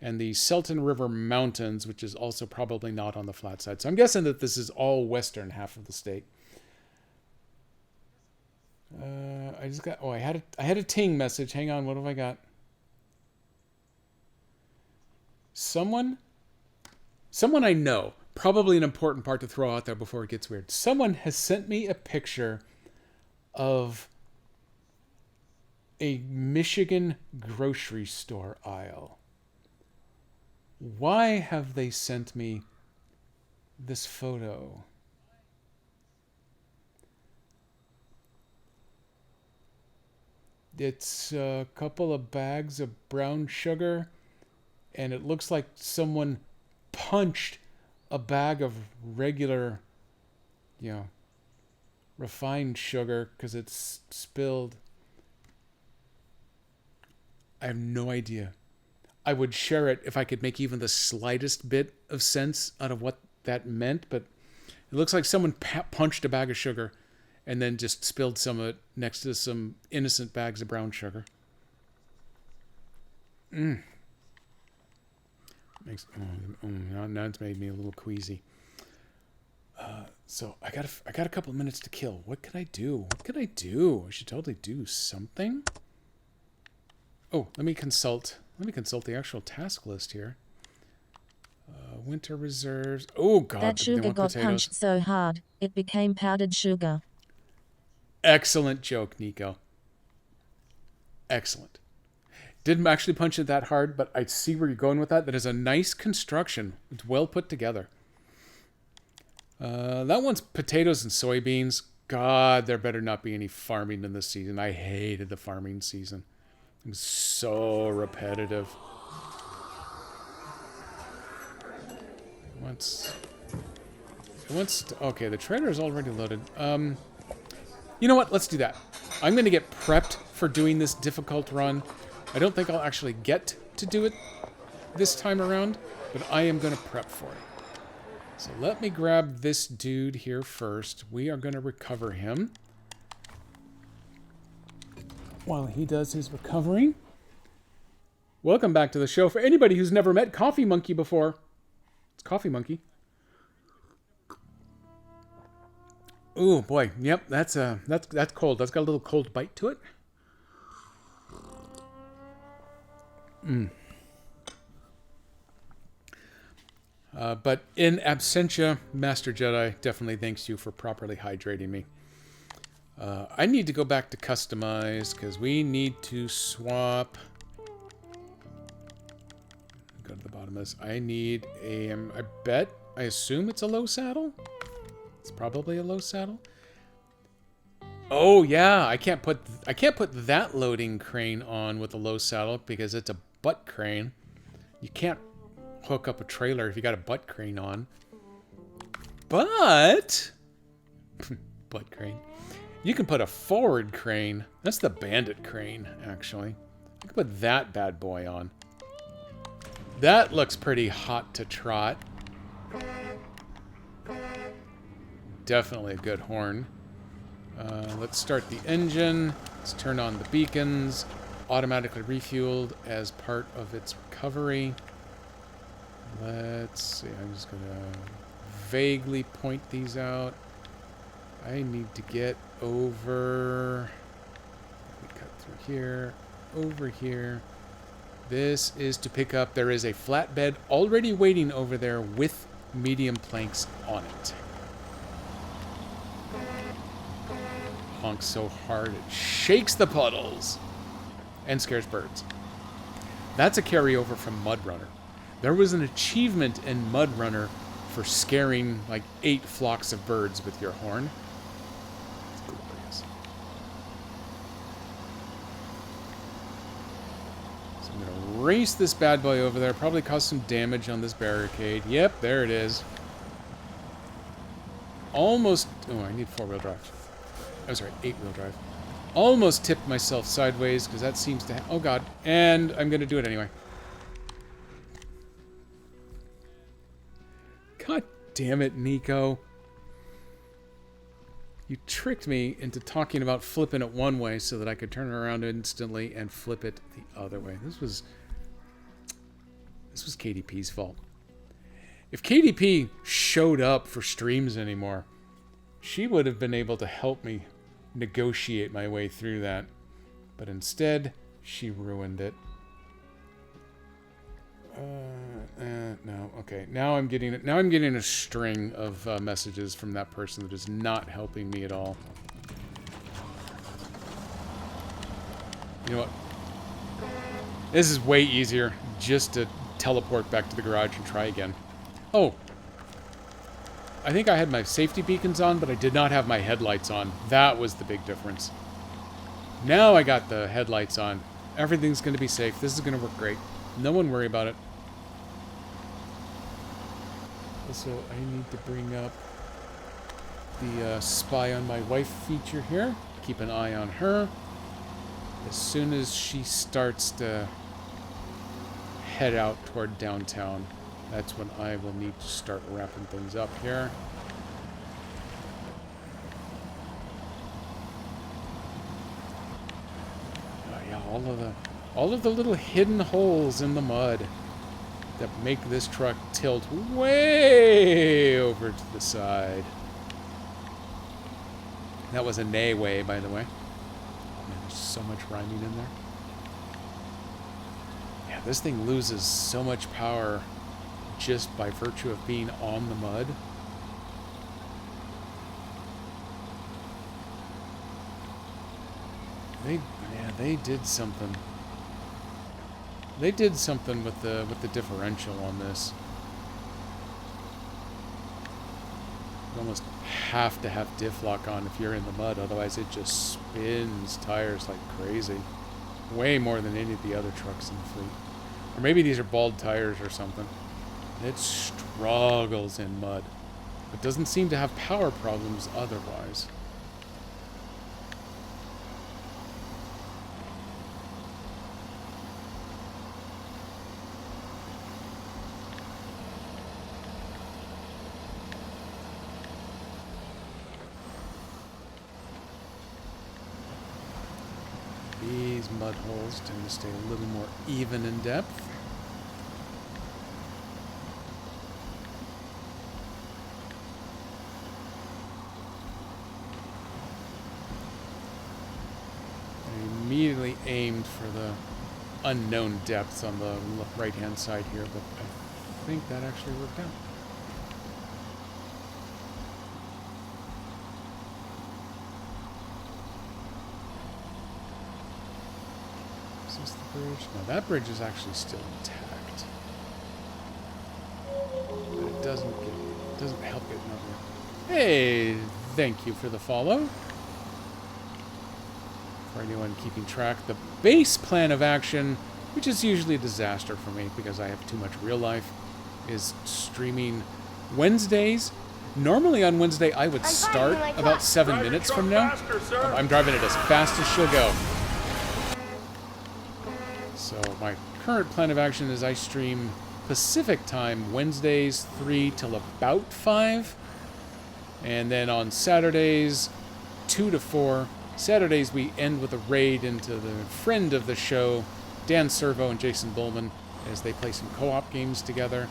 and the Selton River Mountains, which is also probably not on the flat side. So I'm guessing that this is all western half of the state. I just got... Oh, I had a ting message. Hang on, what have I got? Someone I know, probably an important part to throw out there before it gets weird. Someone has sent me a picture of a Michigan grocery store aisle. Why have they sent me this photo? It's a couple of bags of brown sugar, and it looks like someone punched a bag of regular, refined sugar because it's spilled. I have no idea. I would share it if I could make even the slightest bit of sense out of what that meant, but it looks like someone punched a bag of sugar and then just spilled some of it next to some innocent bags of brown sugar. Now it's made me a little queasy. So I got a couple of minutes to kill. What could I do? I should totally do something. Oh, let me consult the actual task list here. Winter reserves. Oh God, That sugar got potatoes. punched so hard, it became powdered sugar. Excellent joke, Nico. Excellent. Didn't actually punch it that hard, but I see where you're going with that. That is a nice construction. It's well put together. That one's potatoes and soybeans. God, there better not be any farming in this season. I hated the farming season. It was so repetitive. Okay, the trailer is already loaded. You know what? Let's do that. I'm going to get prepped for doing this difficult run. I don't think I'll actually get to do it this time around, but I am going to prep for it. So let me grab this dude here first. We are going to recover him. While he does his recovering. Welcome back to the show. For anybody who's never met Coffee Monkey before, it's Coffee Monkey. Ooh, boy. Yep, that's cold. That's got a little cold bite to it. But in absentia, Master Jedi definitely thanks you for properly hydrating me. I need to go back to customize because we need to swap. Go to the bottom of this. I need a. I assume it's a low saddle. It's probably a low saddle. Oh yeah, I can't put that loading crane on with a low saddle because it's a butt crane. You can't hook up a trailer if you got a butt crane on. But butt crane. You can put a forward crane. That's the bandit crane, actually. You can put that bad boy on. That looks pretty hot to trot. definitely a good horn. Let's start the engine. Let's turn on the beacons. Automatically refueled as part of its recovery. Let's see. I'm just going to vaguely point these out. I need to get over... We cut through here. Over here. This is to pick up... There is a flatbed already waiting over there with medium planks on it. Honks so hard it shakes the puddles and scares birds. That's a carryover from Mud Runner. There was an achievement in Mud Runner for scaring like 8 flocks of birds with your horn. It's glorious. So I'm going to race this bad boy over there, probably cause some damage on this barricade. Yep, there it is. Almost... Oh, I need 4-wheel drive. Oh, sorry, 8-wheel drive. Almost tipped myself sideways, because that seems to... Oh, God. And I'm going to do it anyway. God damn it, Nico. You tricked me into talking about flipping it one way so that I could turn it around instantly and flip it the other way. This was KDP's fault. If KDP showed up for streams anymore, she would have been able to help me negotiate my way through that. But instead, she ruined it. No, okay. Now I'm getting a string of messages from that person that is not helping me at all. You know what? This is way easier just to teleport back to the garage and try again. Oh. I think I had my safety beacons on, but I did not have my headlights on. That was the big difference. Now I got the headlights on. Everything's going to be safe. This is going to work great. No one worry about it. Also, I need to bring up the spy on my wife feature here. Keep an eye on her. As soon as she starts to head out toward downtown, that's when I will need to start wrapping things up here. Oh yeah, all of the little hidden holes in the mud that make this truck tilt way over to the side. That was a nay way, by the way. Man, there's so much rhyming in there. Yeah, this thing loses so much power just by virtue of being on the mud. They did something. They did something with the differential on this. You almost have to have diff lock on if you're in the mud, otherwise it just spins tires like crazy. Way more than any of the other trucks in the fleet. Or maybe these are bald tires or something. It struggles in mud, but doesn't seem to have power problems otherwise. These mud holes tend to stay a little more even in depth. I immediately aimed for the unknown depths on the right-hand side here, but I think that actually worked out. Bridge. No, that bridge is actually still intact. But it doesn't help get over. Hey, thank you for the follow. For anyone keeping track, the base plan of action, which is usually a disaster for me because I have too much real life, is streaming Wednesdays. Normally on Wednesday I would start about 7 minutes from now. I'm driving it as fast as she'll go. So my current plan of action is I stream Pacific time Wednesdays 3 till about 5. And then on Saturdays, 2 to 4. Saturdays, we end with a raid into the friend of the show, Dan Servo and Jason Bullman, as they play some co-op games together.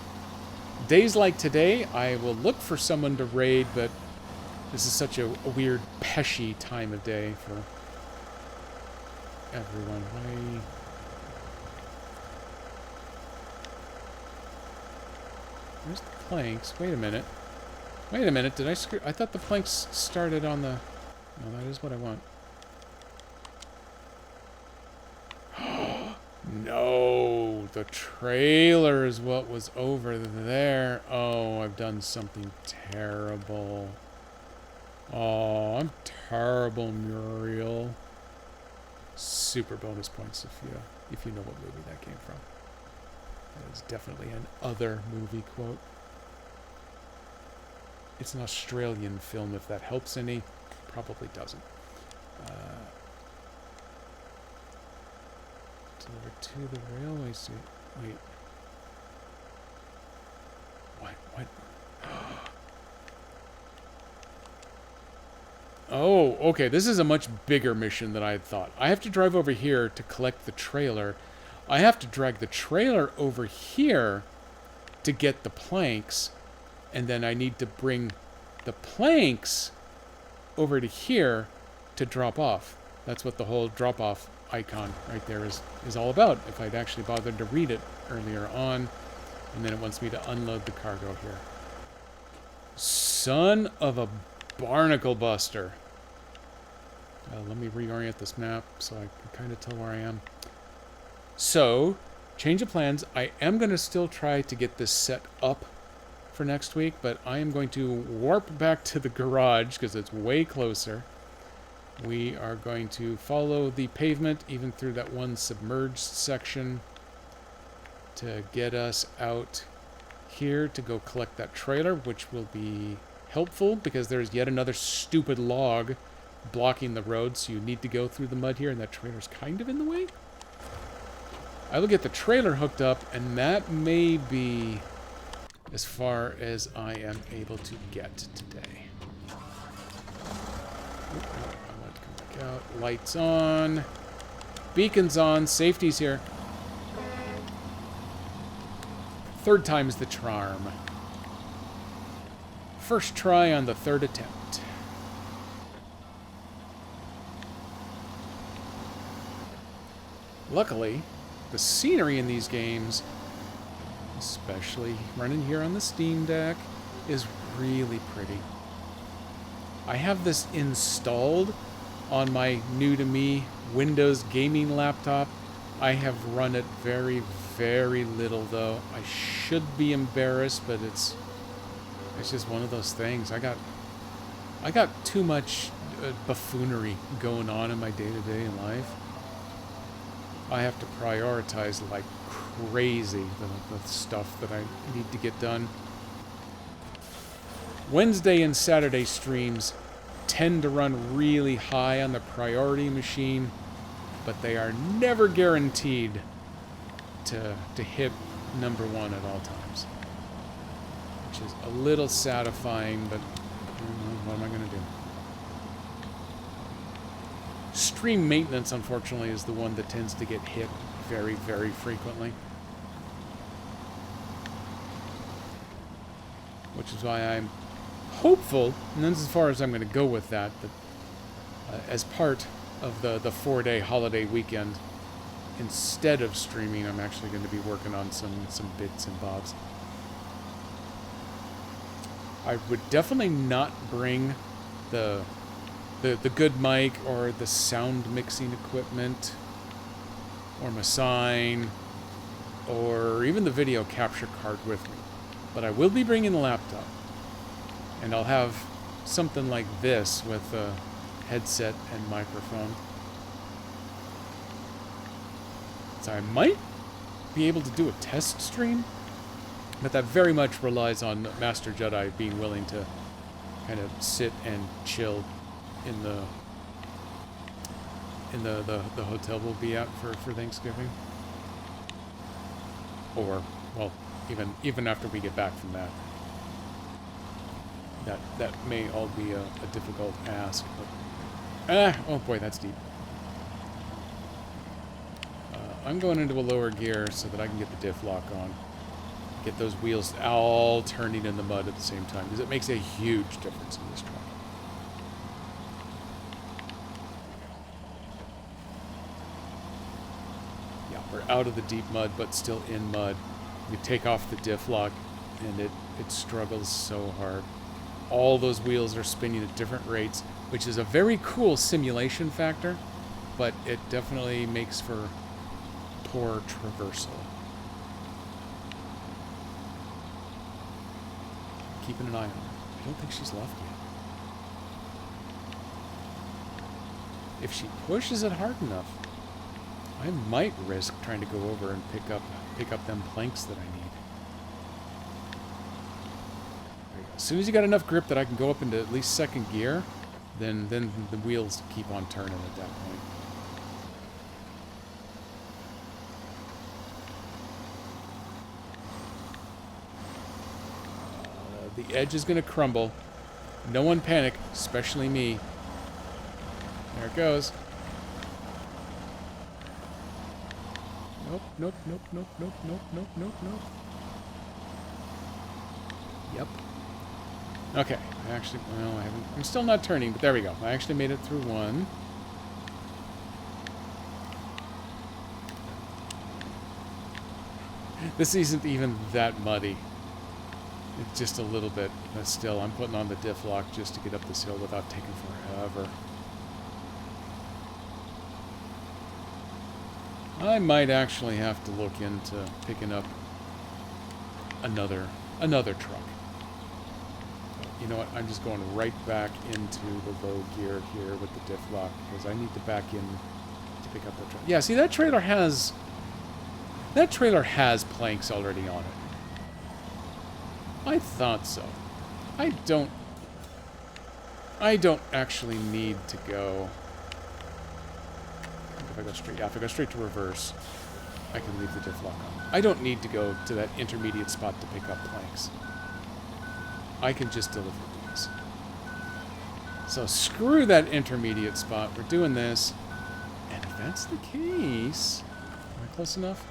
Days like today, I will look for someone to raid, but this is such a weird, peshy time of day for everyone. Where's the planks? Wait a minute. Wait a minute, did I screw... I thought the planks started on the... No, that is what I want. No, the trailer is what was over there. Oh, I've done something terrible. Oh, I'm terrible, Muriel. Super bonus points if you know what movie that came from. That is definitely an other movie quote. It's an Australian film, if that helps any. Probably doesn't. Deliver to the railway station. Wait. What? Oh, okay. This is a much bigger mission than I had thought. I have to drive over here to collect the trailer. I have to drag the trailer over here to get the planks. And then I need to bring the planks over to here to drop off. That's what the whole drop-off icon right there is all about, if I'd actually bothered to read it earlier on. And then it wants me to unload the cargo here. Son of a barnacle buster. Let me reorient this map so I can kind of tell where I am. So, change of plans. I am going to still try to get this set up for next week, but I am going to warp back to the garage because it's way closer. We are going to follow the pavement even through that one submerged section to get us out here to go collect that trailer, which will be helpful because there's yet another stupid log blocking the road, so you need to go through the mud here, and that trailer's kind of in the way. I will get the trailer hooked up, and that may be as far as I am able to get today. I want to come back out. Lights on. Beacons on. Safety's here. Third time's the charm. First try on the third attempt. Luckily, the scenery in these games, especially running here on the Steam Deck, is really pretty. I have this installed on my new-to-me Windows gaming laptop. I have run it very, very little, though. I should be embarrassed, but it's just one of those things. I got too much buffoonery going on in my day-to-day life. I have to prioritize like crazy the stuff that I need to get done. Wednesday and Saturday streams tend to run really high on the priority machine, but they are never guaranteed to hit number one at all times, which is a little satisfying, but what am I going to do? Stream maintenance, unfortunately, is the one that tends to get hit very, very frequently. Which is why I'm hopeful, and that's as far as I'm going to go with that, as part of the 4-day holiday weekend, instead of streaming, I'm actually going to be working on some bits and bobs. I would definitely not bring the good mic or the sound mixing equipment or my sign or even the video capture card with me. But I will be bringing the laptop. And I'll have something like this with a headset and microphone. So I might be able to do a test stream, but that very much relies on Master Jedi being willing to kind of sit and chill in the hotel we'll be at for Thanksgiving. Or, well, even after we get back from that. that may all be a difficult ask. But, oh boy, that's deep. I'm going into a lower gear so that I can get the diff lock on. Get those wheels all turning in the mud at the same time, because it makes a huge difference in this truck. Yeah, we're out of the deep mud, but still in mud. You take off the diff lock, and it struggles so hard. All those wheels are spinning at different rates, which is a very cool simulation factor, but it definitely makes for poor traversal. Keeping an eye on her. I don't think she's left yet. If she pushes it hard enough, I might risk trying to go over and pick up them planks that I need. There you go. As soon as you got enough grip that I can go up into at least second gear, then the wheels keep on turning at that point. The edge is going to crumble. No one panic, especially me. There it goes. Nope, nope, nope, nope, nope, nope, nope, nope, nope. Yep. Okay, I actually, well, I haven't, I'm still not turning, but there we go. I actually made it through one. This isn't even that muddy. It's just a little bit, but still, I'm putting on the diff lock just to get up this hill without taking forever. I might actually have to look into picking up another truck. You know what? I'm just going right back into the low gear here with the diff lock because I need to back in to pick up the truck. Yeah, see, that trailer has planks already on it. I thought so. I don't actually need to go. If I go straight, yeah, if I go straight to reverse, I can leave the diff lock on. I don't need to go to that intermediate spot to pick up planks. I can just deliver these. So screw that intermediate spot. We're doing this. And if that's the case, am I close enough?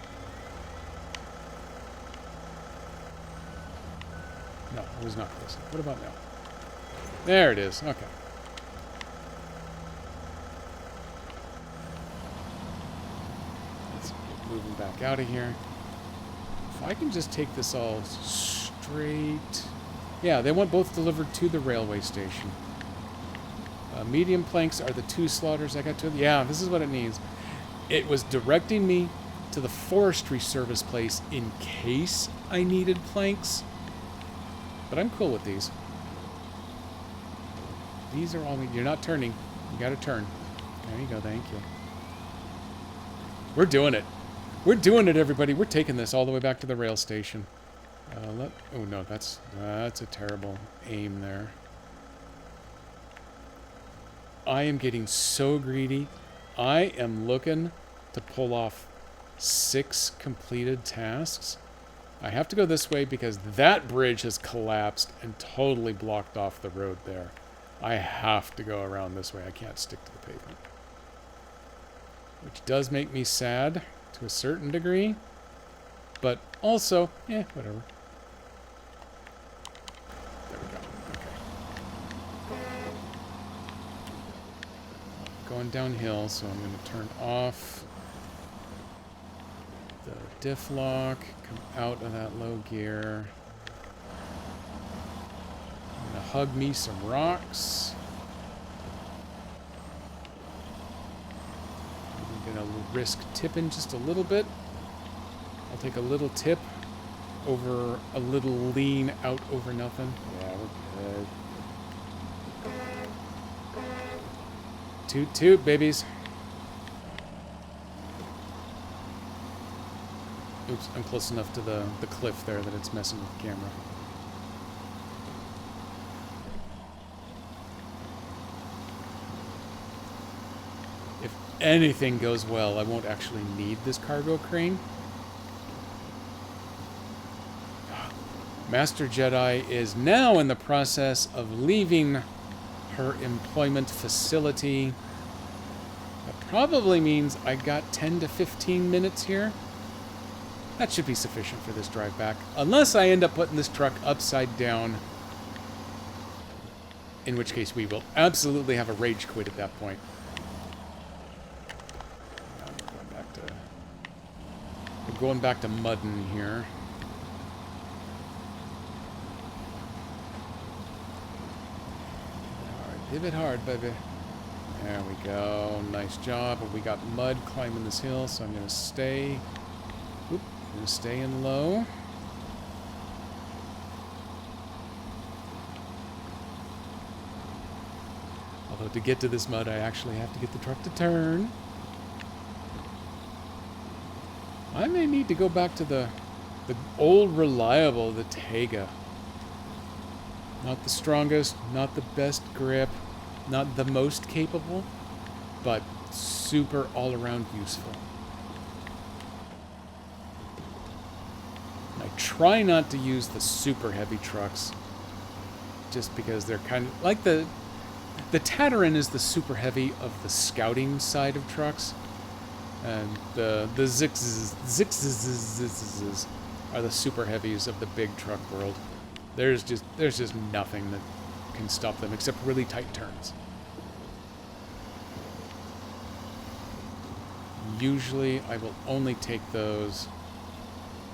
No, it was not close enough. What about now? There it is. Okay. Let's get moving back out of here. If I can just take this all straight... Yeah, they want both delivered to the railway station. Medium planks are the 2 slaughters I got to... Yeah, this is what it needs. It was directing me to the forestry service place in case I needed planks. But I'm cool with these. These are all... You're not turning. You gotta turn. There you go, thank you. We're doing it. We're doing it, everybody. We're taking this all the way back to the rail station. Oh no, that's a terrible aim there. I am getting so greedy. I am looking to pull off 6 completed tasks. I have to go this way because that bridge has collapsed and totally blocked off the road there. I have to go around this way. I can't stick to the pavement. Which does make me sad to a certain degree. But also, whatever. There we go. Okay. Going downhill, so I'm going to turn off the diff lock, come out of that low gear. I'm going to hug me some rocks. I'm going to risk tipping just a little bit. I'll take a little tip over a little lean out over nothing. Yeah, we're good. Toot toot, babies. Oops, I'm close enough to the cliff there that it's messing with the camera. If anything goes well, I won't actually need this cargo crane. Master Jedi is now in the process of leaving her employment facility. That probably means I got 10 to 15 minutes here. That should be sufficient for this drive back. Unless I end up putting this truck upside down. In which case we will absolutely have a rage quit at that point. We're going back to Mudden here. Alright, pivot hard, baby. There we go. Nice job. But we got mud climbing this hill, so I'm going to stay... Oop, I'm going to stay in low. Although to get to this mud, I actually have to get the truck to turn. I may need to go back to the old reliable, the Tega. Not the strongest, not the best grip, not the most capable, but super all-around useful. I try not to use the super heavy trucks, just because they're kind of like the Tatarin is the super heavy of the scouting side of trucks, and the Zixes are the super heavies of the big truck world. There's just nothing that can stop them except really tight turns. Usually, I will only take those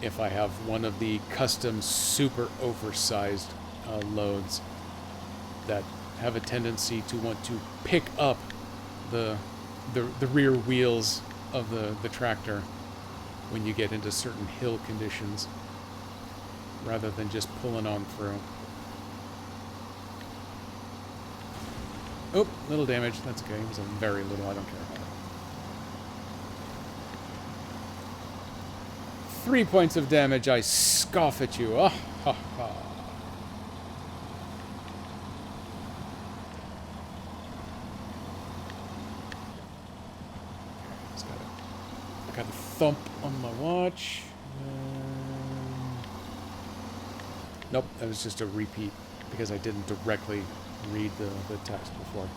if I have one of the custom super oversized loads that have a tendency to want to pick up the rear wheels of the tractor when you get into certain hill conditions, rather than just pulling on through. Oh, little damage. That's okay. It was a very little. I don't care about it. 3 points of damage. I scoff at you. Ah, ha, ha. Got a thump on my watch. Nope, that was just a repeat because I didn't directly read the text before.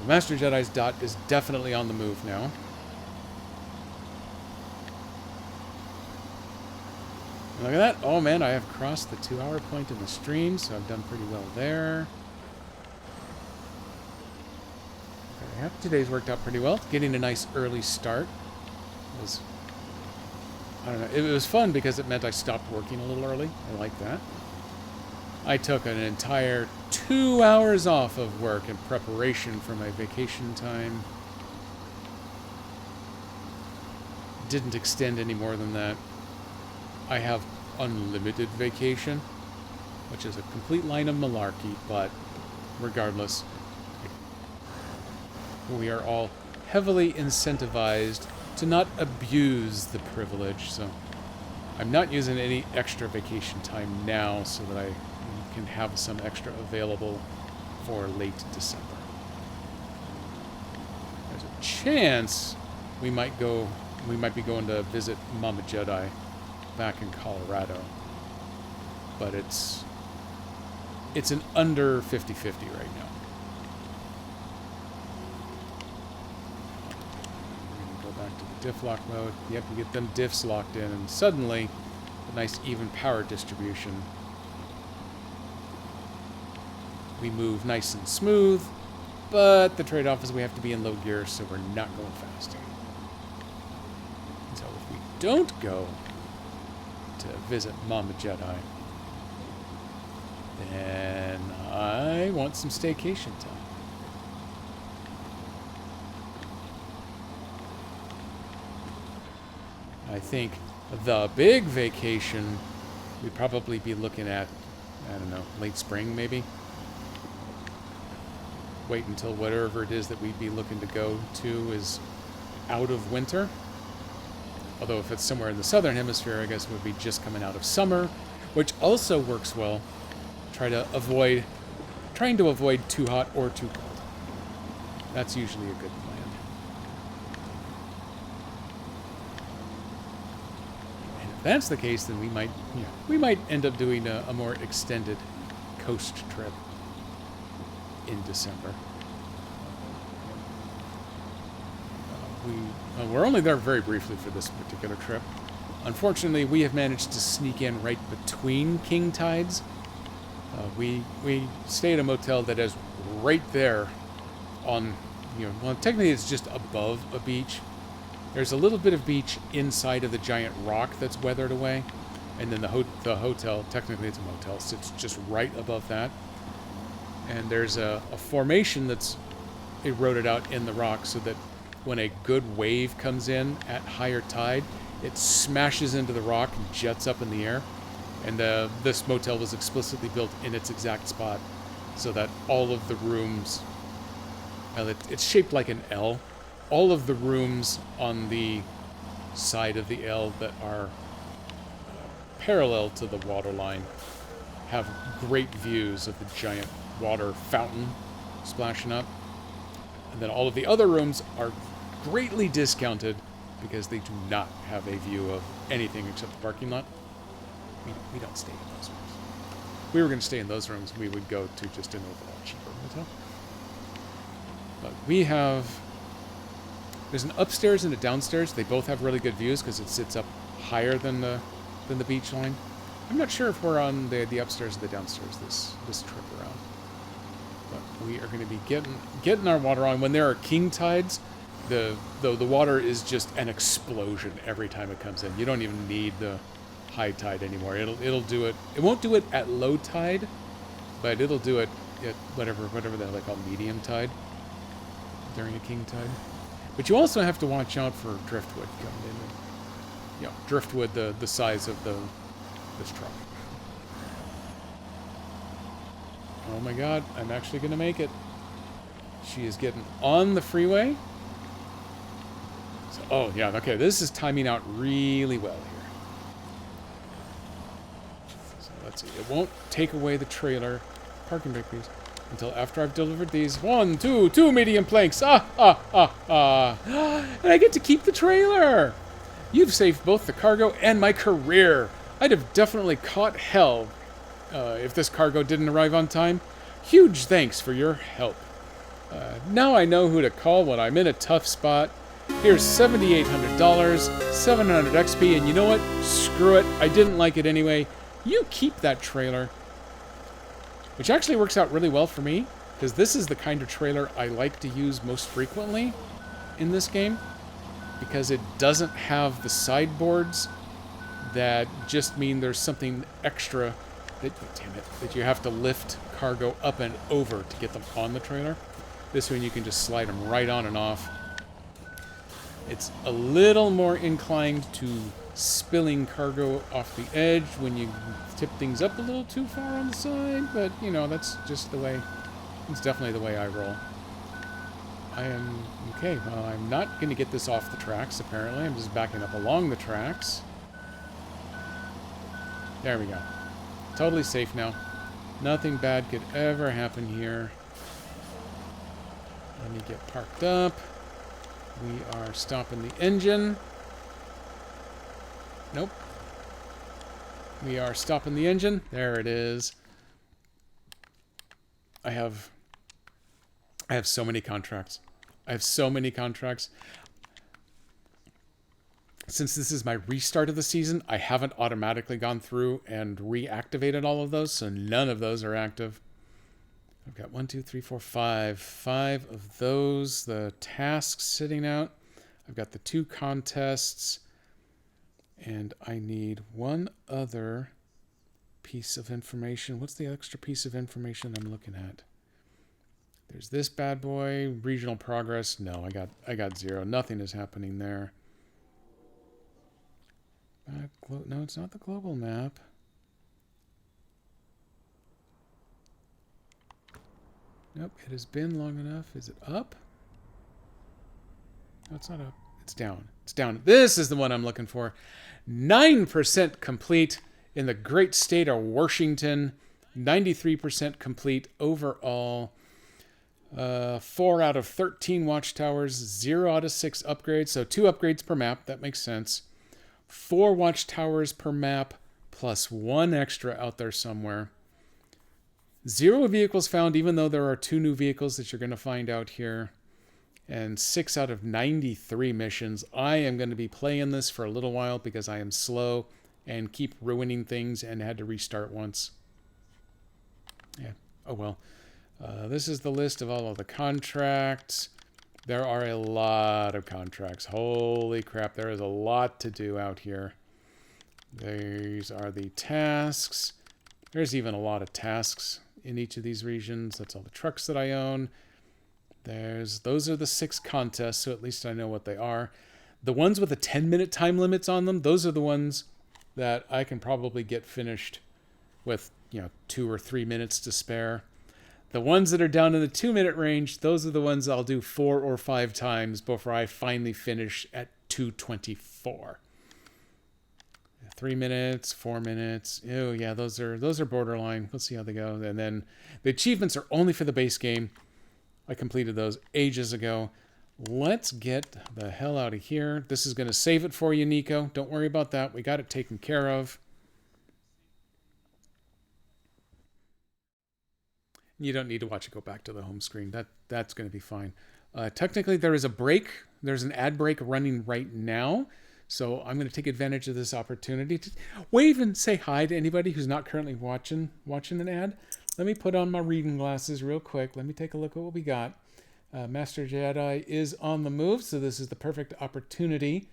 Master Jedi's dot is definitely on the move now. Look at that. Oh man, I have crossed the 2-hour point in the stream, so I've done pretty well there. Okay, today's worked out pretty well. Getting a nice early start. I don't know, it was fun because it meant I stopped working a little early. I like that. I took an entire 2 hours off of work in preparation for my vacation time. Didn't extend any more than that. I have unlimited vacation, which is a complete line of malarkey, but regardless, we are all heavily incentivized to not abuse the privilege, so I'm not using any extra vacation time now so that I can have some extra available for late December. There's a chance we might be going to visit Mama Jedi back in Colorado, but it's an under 50-50 right now. Diff lock mode. You have to get them diffs locked in, and suddenly a nice even power distribution. We move nice and smooth, but the trade-off is we have to be in low gear, so we're not going fast. So if we don't go to visit Mama Jedi, then I want some staycation time. I think the big vacation we'd probably be looking at, I don't know, late spring maybe. Wait until whatever it is that we'd be looking to go to is out of winter. Although if it's somewhere in the southern hemisphere, I guess it would be just coming out of summer, which also works well. Trying to avoid too hot or too cold. That's usually a good plan. that's the case, then we might end up doing a more extended coast trip in December. We're only there very briefly for this particular trip. Unfortunately, we have managed to sneak in right between king tides. We stay at a motel that is right there on, well, technically it's just above a beach. There's a little bit of beach inside of the giant rock that's weathered away. And then the hotel, technically it's a motel, sits just right above that. And there's a formation that's eroded out in the rock so that when a good wave comes in at higher tide, it smashes into the rock and jets up in the air. And this motel was explicitly built in its exact spot so that all of the rooms, it's shaped like an L. All of the rooms on the side of the L that are parallel to the water line have great views of the giant water fountain splashing up. And then all of the other rooms are greatly discounted because they do not have a view of anything except the parking lot. We don't stay in those rooms. If we were going to stay in those rooms, we would go to just an overall cheaper motel. But we have... There's an upstairs and a downstairs. They both have really good views because it sits up higher than the beach line. I'm not sure if we're on the upstairs or the downstairs this trip around. But we are going to be getting our water on. When there are king tides, the water is just an explosion every time it comes in. You don't even need the high tide anymore. It'll do it. It won't do it at low tide, but it'll do it at whatever they call medium tide during a king tide. But you also have to watch out for driftwood coming in. Driftwood the size of this truck. Oh my god, I'm actually going to make it. She is getting on the freeway. So, oh yeah, okay, this is timing out really well here. So let's see, it won't take away the trailer. Parking brake, please. Until after I've delivered these. 1, 2, 2 medium planks. And I get to keep the trailer. You've saved both the cargo and my career. I'd have definitely caught hell if this cargo didn't arrive on time. Huge thanks for your help. Now I know who to call when I'm in a tough spot. Here's $7,800, 700 XP, and you know what? Screw it. I didn't like it anyway. You keep that trailer. Which actually works out really well for me, because this is the kind of trailer I like to use most frequently in this game, because it doesn't have the sideboards that just mean there's something extra that you have to lift cargo up and over to get them on the trailer. This one you can just slide them right on and off. It's a little more inclined to spilling cargo off the edge when you tip things up a little too far on the side, but that's just the way, it's definitely the way I roll. Okay, well, I'm not going to get this off the tracks, apparently. I'm just backing up along the tracks. There we go. Totally safe now. Nothing bad could ever happen here. Let me get parked up. We are stopping the engine. Nope. We are stopping the engine. There it is. I have so many contracts. Since this is my restart of the season, I haven't automatically gone through and reactivated all of those, so none of those are active. I've got 1, 2, 3, 4, 5. 5 of those. The tasks sitting out. I've got the 2 contests. And I need one other piece of information. What's the extra piece of information I'm looking at? There's this bad boy. Regional progress. No, I got 0. Nothing is happening there. No, it's not the global map. Nope, it has been long enough. Is it up? No, it's not up. It's down. It's down. This is the one I'm looking for. 9% complete in the great state of Washington. 93% complete overall. 4 out of 13 watchtowers. 0 out of 6 upgrades. So 2 upgrades per map. That makes sense. 4 watchtowers per map, plus 1 extra out there somewhere. 0 vehicles found, even though there are 2 new vehicles that you're going to find out here. And 6 out of 93 missions. I am going to be playing this for a little while because I am slow and keep ruining things and had to restart once. Yeah, oh well. This is the list of all of the contracts. There are a lot of contracts. Holy crap, there is a lot to do out here. These are the tasks. There's even a lot of tasks in each of these regions. That's all the trucks that I own. Those are the 6 contests, so at least I know what they are. The ones with the 10-minute time limits on them, those are the ones that I can probably get finished with, 2 or 3 minutes to spare. The ones that are down in the 2-minute range, those are the ones I'll do 4 or 5 times before I finally finish at 2:24. 3 minutes, 4 minutes. Oh yeah, those are borderline. Let's see how they go. And then the achievements are only for the base game. I completed those ages ago. Let's get the hell out of here. This is going to save it for you, Nico. Don't worry about that. We got it taken care of. You don't need to watch it go back to the home screen. That's going to be fine. Technically, there is a break. There's an ad break running right now. So I'm going to take advantage of this opportunity to wave and say hi to anybody who's not currently watching an ad. Let me put on my reading glasses real quick. Let me take a look at what we got. Master Jedi is on the move, so this is the perfect opportunity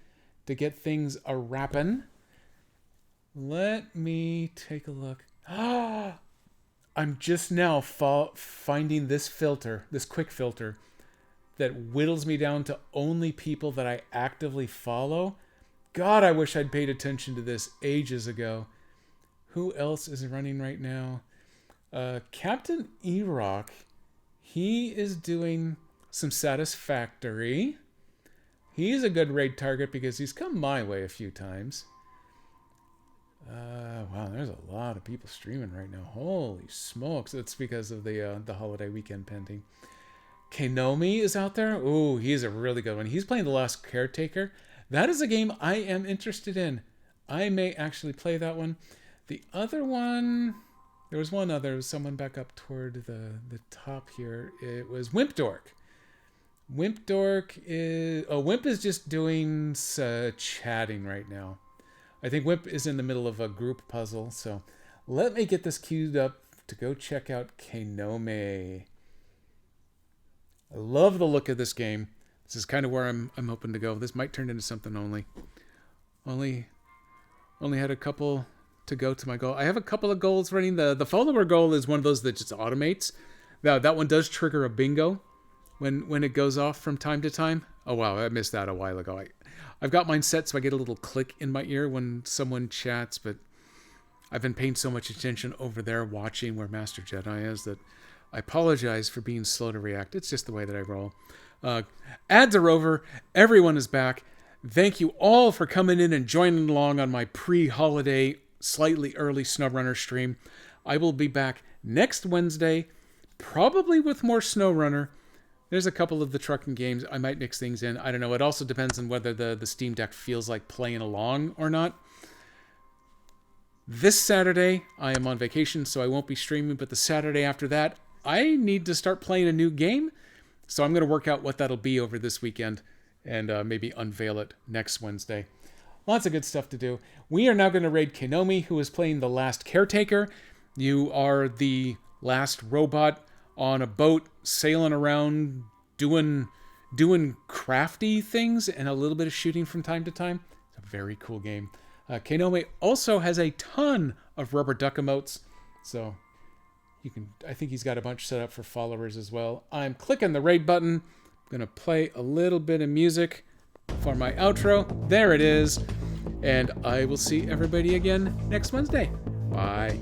to get things a-rappin'. Let me take a look. I'm just now finding this filter, this quick filter, that whittles me down to only people that I actively follow. God, I wish I'd paid attention to this ages ago. Who else is running right now? Captain E-Rock, he is doing some Satisfactory. He's a good raid target because he's come my way a few times. Wow, there's a lot of people streaming right now. Holy smokes. It's because of the holiday weekend pending. Kenomi is out there. Ooh, he's a really good one. He's playing The Last Caretaker. That is a game I am interested in. I may actually play that one. The other one, there was one other, someone back up toward the top here. It was Wimp Dork. Wimp is just doing chatting right now. I think Wimp is in the middle of a group puzzle, so let me get this queued up to go check out Kenomi. I love the look of this game. This is kind of where I'm hoping to go. This might turn into something only had a couple to go to my goal. I have a couple of goals running. The follower goal is one of those that just automates. Now that one does trigger a bingo when it goes off from time to time. Oh wow, I missed that a while ago. I've got mine set so I get a little click in my ear when someone chats, but I've been paying so much attention over there watching where Master Jedi is that I apologize for being slow to react. It's just the way that I roll. Ads are over. Everyone is back. Thank you all for coming in and joining along on my pre-holiday, slightly early SnowRunner stream. I will be back next Wednesday, probably with more SnowRunner. There's a couple of the trucking games. I might mix things in. I don't know. It also depends on whether the Steam Deck feels like playing along or not. This Saturday, I am on vacation, so I won't be streaming. But the Saturday after that, I need to start playing a new game. So I'm going to work out what that'll be over this weekend and maybe unveil it next Wednesday. Lots of good stuff to do. We are now going to raid Kenomi, who is playing The Last Caretaker. You are the last robot on a boat sailing around doing crafty things and a little bit of shooting from time to time. It's a very cool game. Kenomi also has a ton of rubber duck emotes, so I think he's got a bunch set up for followers as well. I'm clicking the raid button. I'm gonna play a little bit of music for my outro. There it is. And I will see everybody again next Wednesday. Bye.